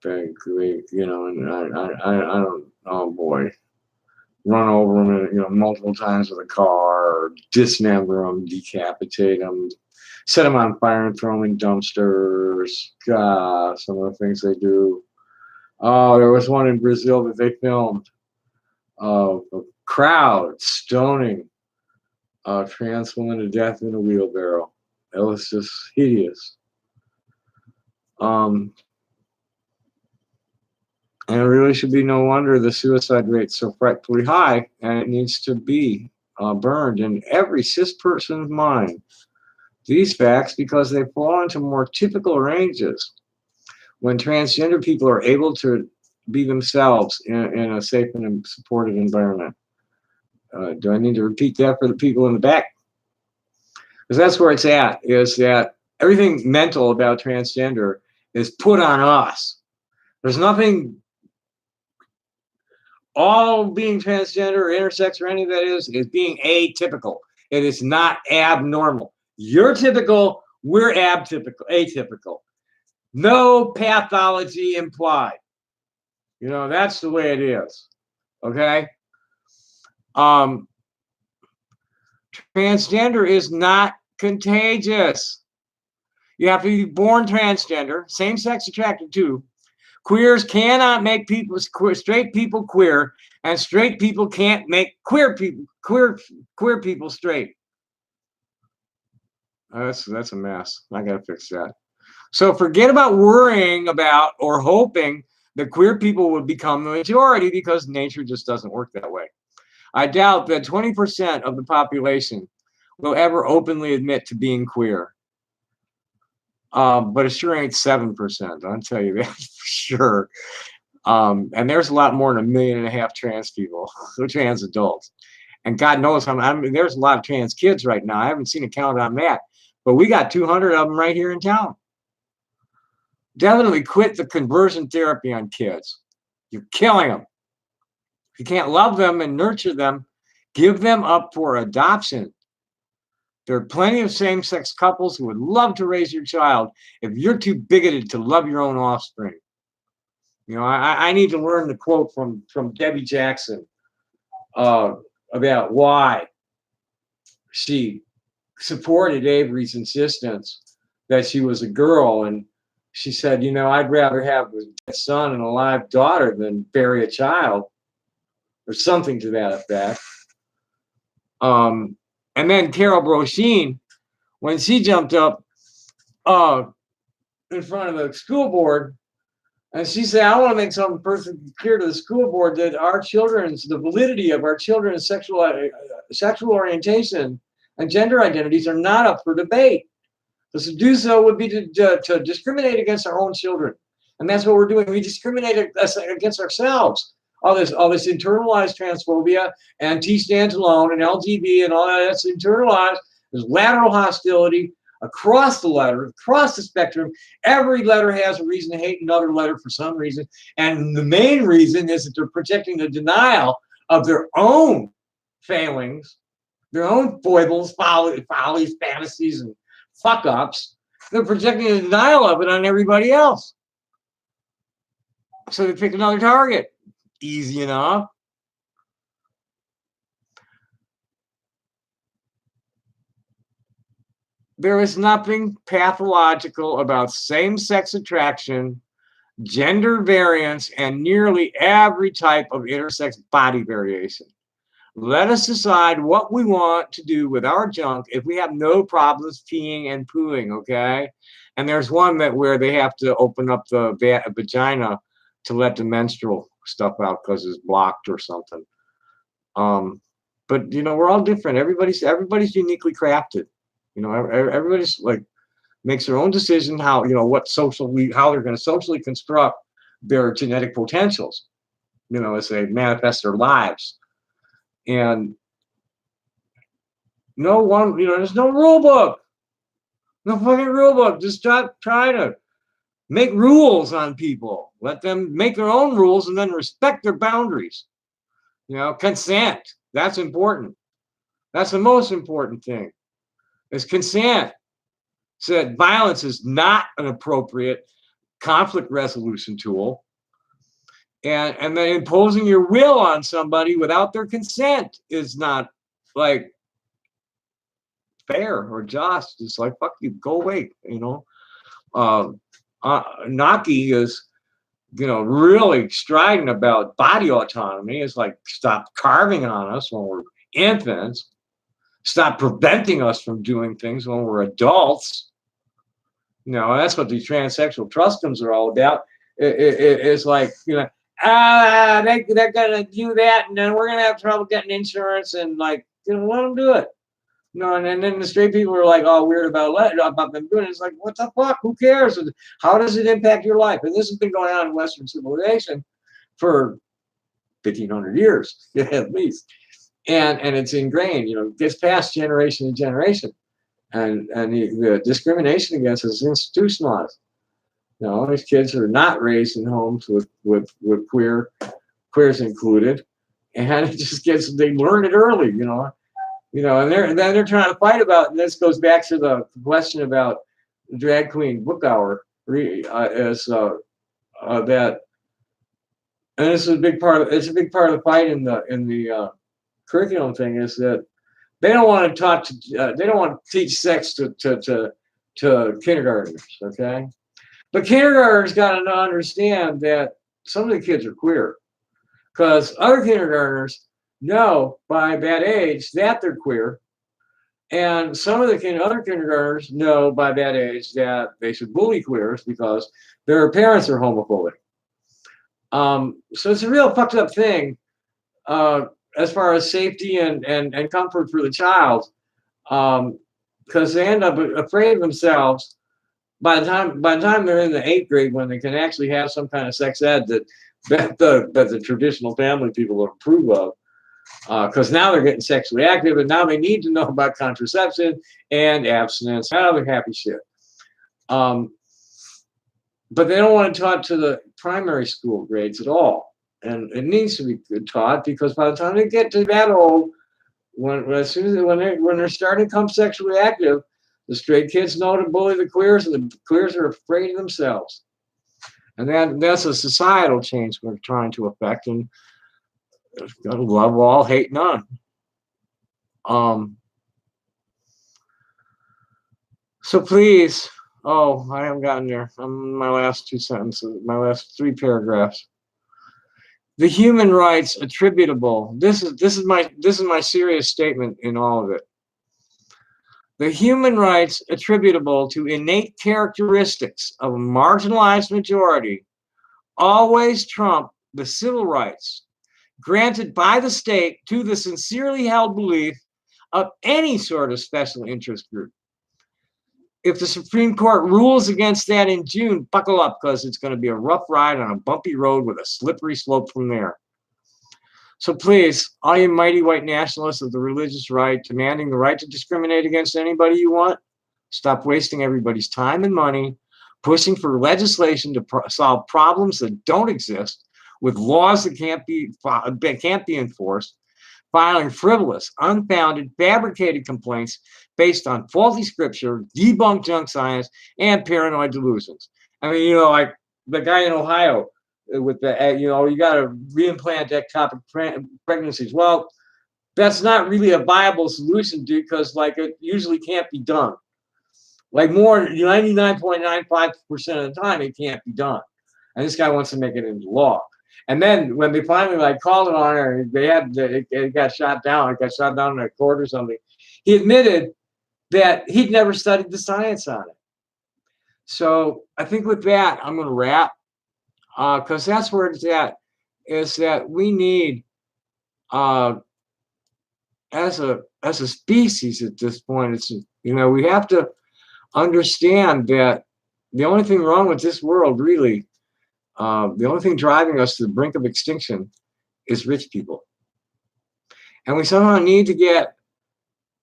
You know, and I don't, oh boy, run over them, you know, multiple times with a car, or dismember them, decapitate them, set them on fire and throw them in dumpsters. God, some of the things they do. Oh, there was one in Brazil that they filmed of a crowd stoning a trans woman to death in a wheelbarrow. It was just hideous. And it really should be no wonder the suicide rate's so frightfully high, and it needs to be burned in every cis person's mind. These facts, because they fall into more typical ranges when transgender people are able to be themselves in a safe and supportive environment. Do I need to repeat that for the people in the back? Because that's where it's at, is that everything mental about transgender is put on us. There's nothing, all being transgender or intersex or any of that is being atypical. It is not abnormal. You're typical, we're atypical. No pathology implied. You know, that's the way it is. Okay? Transgender is not contagious. You have to be born transgender, same-sex attracted too. Queers cannot make straight people queer, and straight people can't make queer people straight. That's a mess. I gotta fix that. So forget about worrying about or hoping that queer people would become the majority, because nature just doesn't work that way. I doubt that 20% of the population will ever openly admit to being queer. But it sure ain't 7%, I'll tell you that for sure. And there's a lot more than 1.5 million trans people, trans adults. And God knows I mean, there's a lot of trans kids right now. I haven't seen a count on that, but we got 200 of them right here in town. Definitely quit the conversion therapy on kids. You're killing them. If you can't love them and nurture them, give them up for adoption. There are plenty of same-sex couples who would love to raise your child if you're too bigoted to love your own offspring. You know, I need to learn the quote from Debbie Jackson about why she supported Avery's insistence that she was a girl. And she said, you know, I'd rather have a dead son and a live daughter than bury a child, or something to that effect. And then Carol Brosheen, when she jumped up in front of the school board, and she said, I want to make something perfectly clear to the school board that the validity of our children's sexual orientation and gender identities are not up for debate. To do so would be to discriminate against our own children. And that's what we're doing. We discriminate against ourselves. All this internalized transphobia and T stands alone and LGB and all that's internalized. There's lateral hostility across the spectrum. Every letter has a reason to hate another letter for some reason. And the main reason is that they're protecting the denial of their own failings, their own foibles, follies, fantasies, and fuck ups. They're projecting the denial of it on everybody else. So they pick another target. Easy enough. There is nothing pathological about same-sex attraction, gender variance, and nearly every type of intersex body variation. Let us decide what we want to do with our junk if we have no problems peeing and pooing, okay? And there's one where they have to open up the vagina to let the menstrual stuff out because it's blocked or something. But you know, we're all different. Everybody's uniquely crafted. You know, everybody's like makes their own decision how, you know, how they're going to socially construct their genetic potentials, you know, as they manifest their lives. And no one, you know, there's no rule book, no fucking rule book. Just stop trying to make rules on people. Let them make their own rules and then respect their boundaries. You know, consent. That's important. That's the most important thing is consent. So that violence is not an appropriate conflict resolution tool. And then imposing your will on somebody without their consent is not like fair or just. It's like, fuck you, go away, you know. Naki is, you know, really striding about body autonomy. It's like, stop carving on us when we're infants. Stop preventing us from doing things when we're adults. You know, that's what these transsexual trustoms are all about. It's like, you know, they're gonna do that, and then we're gonna have trouble getting insurance, and like, you know, let them do it. You know, and then the straight people are like all weird about them doing it. It's like, what the fuck? Who cares? How does it impact your life? And this has been going on in Western civilization for 1,500 years at least, and it's ingrained. You know, gets passed generation to generation, and the discrimination against us is institutionalized. You know, these kids are not raised in homes with queers included, and it just gets, they learn it early. You know, and then they're trying to fight about, and this goes back to the question about the drag queen book hour, is that, and this is a big part of, it's a big part of the fight in the curriculum thing, is that they don't want to talk to, they don't want to teach sex to kindergartners, okay? But kindergartners got to understand that some of the kids are queer, because other kindergartners know by that age that they're queer, and some of the other kindergartners know by that age that they should bully queers because their parents are homophobic. So it's a real fucked up thing as far as safety and comfort for the child, because they end up afraid of themselves by the time they're in the 8th grade, when they can actually have some kind of sex ed that the traditional family people approve of. Because now they're getting sexually active, and now they need to know about contraception and abstinence, other happy shit. But they don't want to talk to the primary school grades at all, and it needs to be taught, because by the time they get to that old, when they're starting to become sexually active, the straight kids know to bully the queers, and the queers are afraid of themselves. And that's a societal change we're trying to affect, and gotta love all, hate none. So please, I haven't gotten there. I'm in my last 2 sentences, my last 3 paragraphs. The human rights attributable. This is my serious statement in all of it. The human rights attributable to innate characteristics of a marginalized majority always trump the civil rights granted by the state to the sincerely held belief of any sort of special interest group. If the Supreme Court rules against that in June, buckle up, because it's going to be a rough ride on a bumpy road with a slippery slope from there. So please, all you mighty white nationalists of the religious right, demanding the right to discriminate against anybody you want, stop wasting everybody's time and money pushing for legislation to solve problems that don't exist, with laws that can't be enforced, filing frivolous, unfounded, fabricated complaints based on faulty scripture, debunked junk science, and paranoid delusions. I mean, you know, like the guy in Ohio with the, you know, you got to reimplant ectopic pregnancies. Well, that's not really a viable solution, dude, because like it usually can't be done. Like more 99.95% of the time, it can't be done. And this guy wants to make it into law. And then when they finally like called it on her, it got shot down. It got shot down in a court or something. He admitted that he'd never studied the science on it. So I think with that, I'm going to wrap, because that's where it's at. Is that we need, and as a species at this point, it's, you know, we have to understand that the only thing wrong with this world, really, the only thing driving us to the brink of extinction is rich people. And we somehow need to get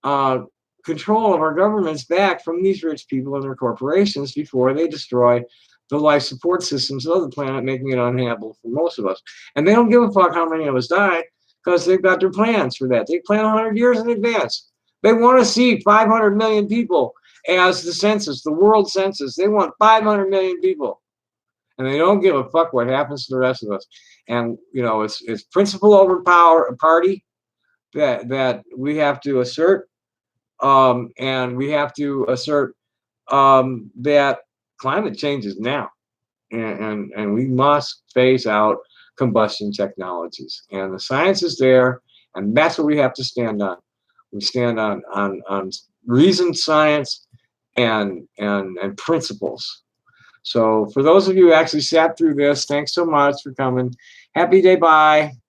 uh, control of our governments back from these rich people and their corporations before they destroy the life support systems of the planet, making it uninhabitable for most of us. And they don't give a fuck how many of us die, because they've got their plans for that. They plan 100 years in advance. They want to see 500 million people as the census, the world census. They want 500 million people. And they don't give a fuck what happens to the rest of us. And, you know, it's principle over power, party that we have to assert. And we have to assert that climate change is now. And we must phase out combustion technologies. And the science is there, and that's what we have to stand on. We stand on reasoned science and principles. So for those of you who actually sat through this, thanks so much for coming. Happy day, bye.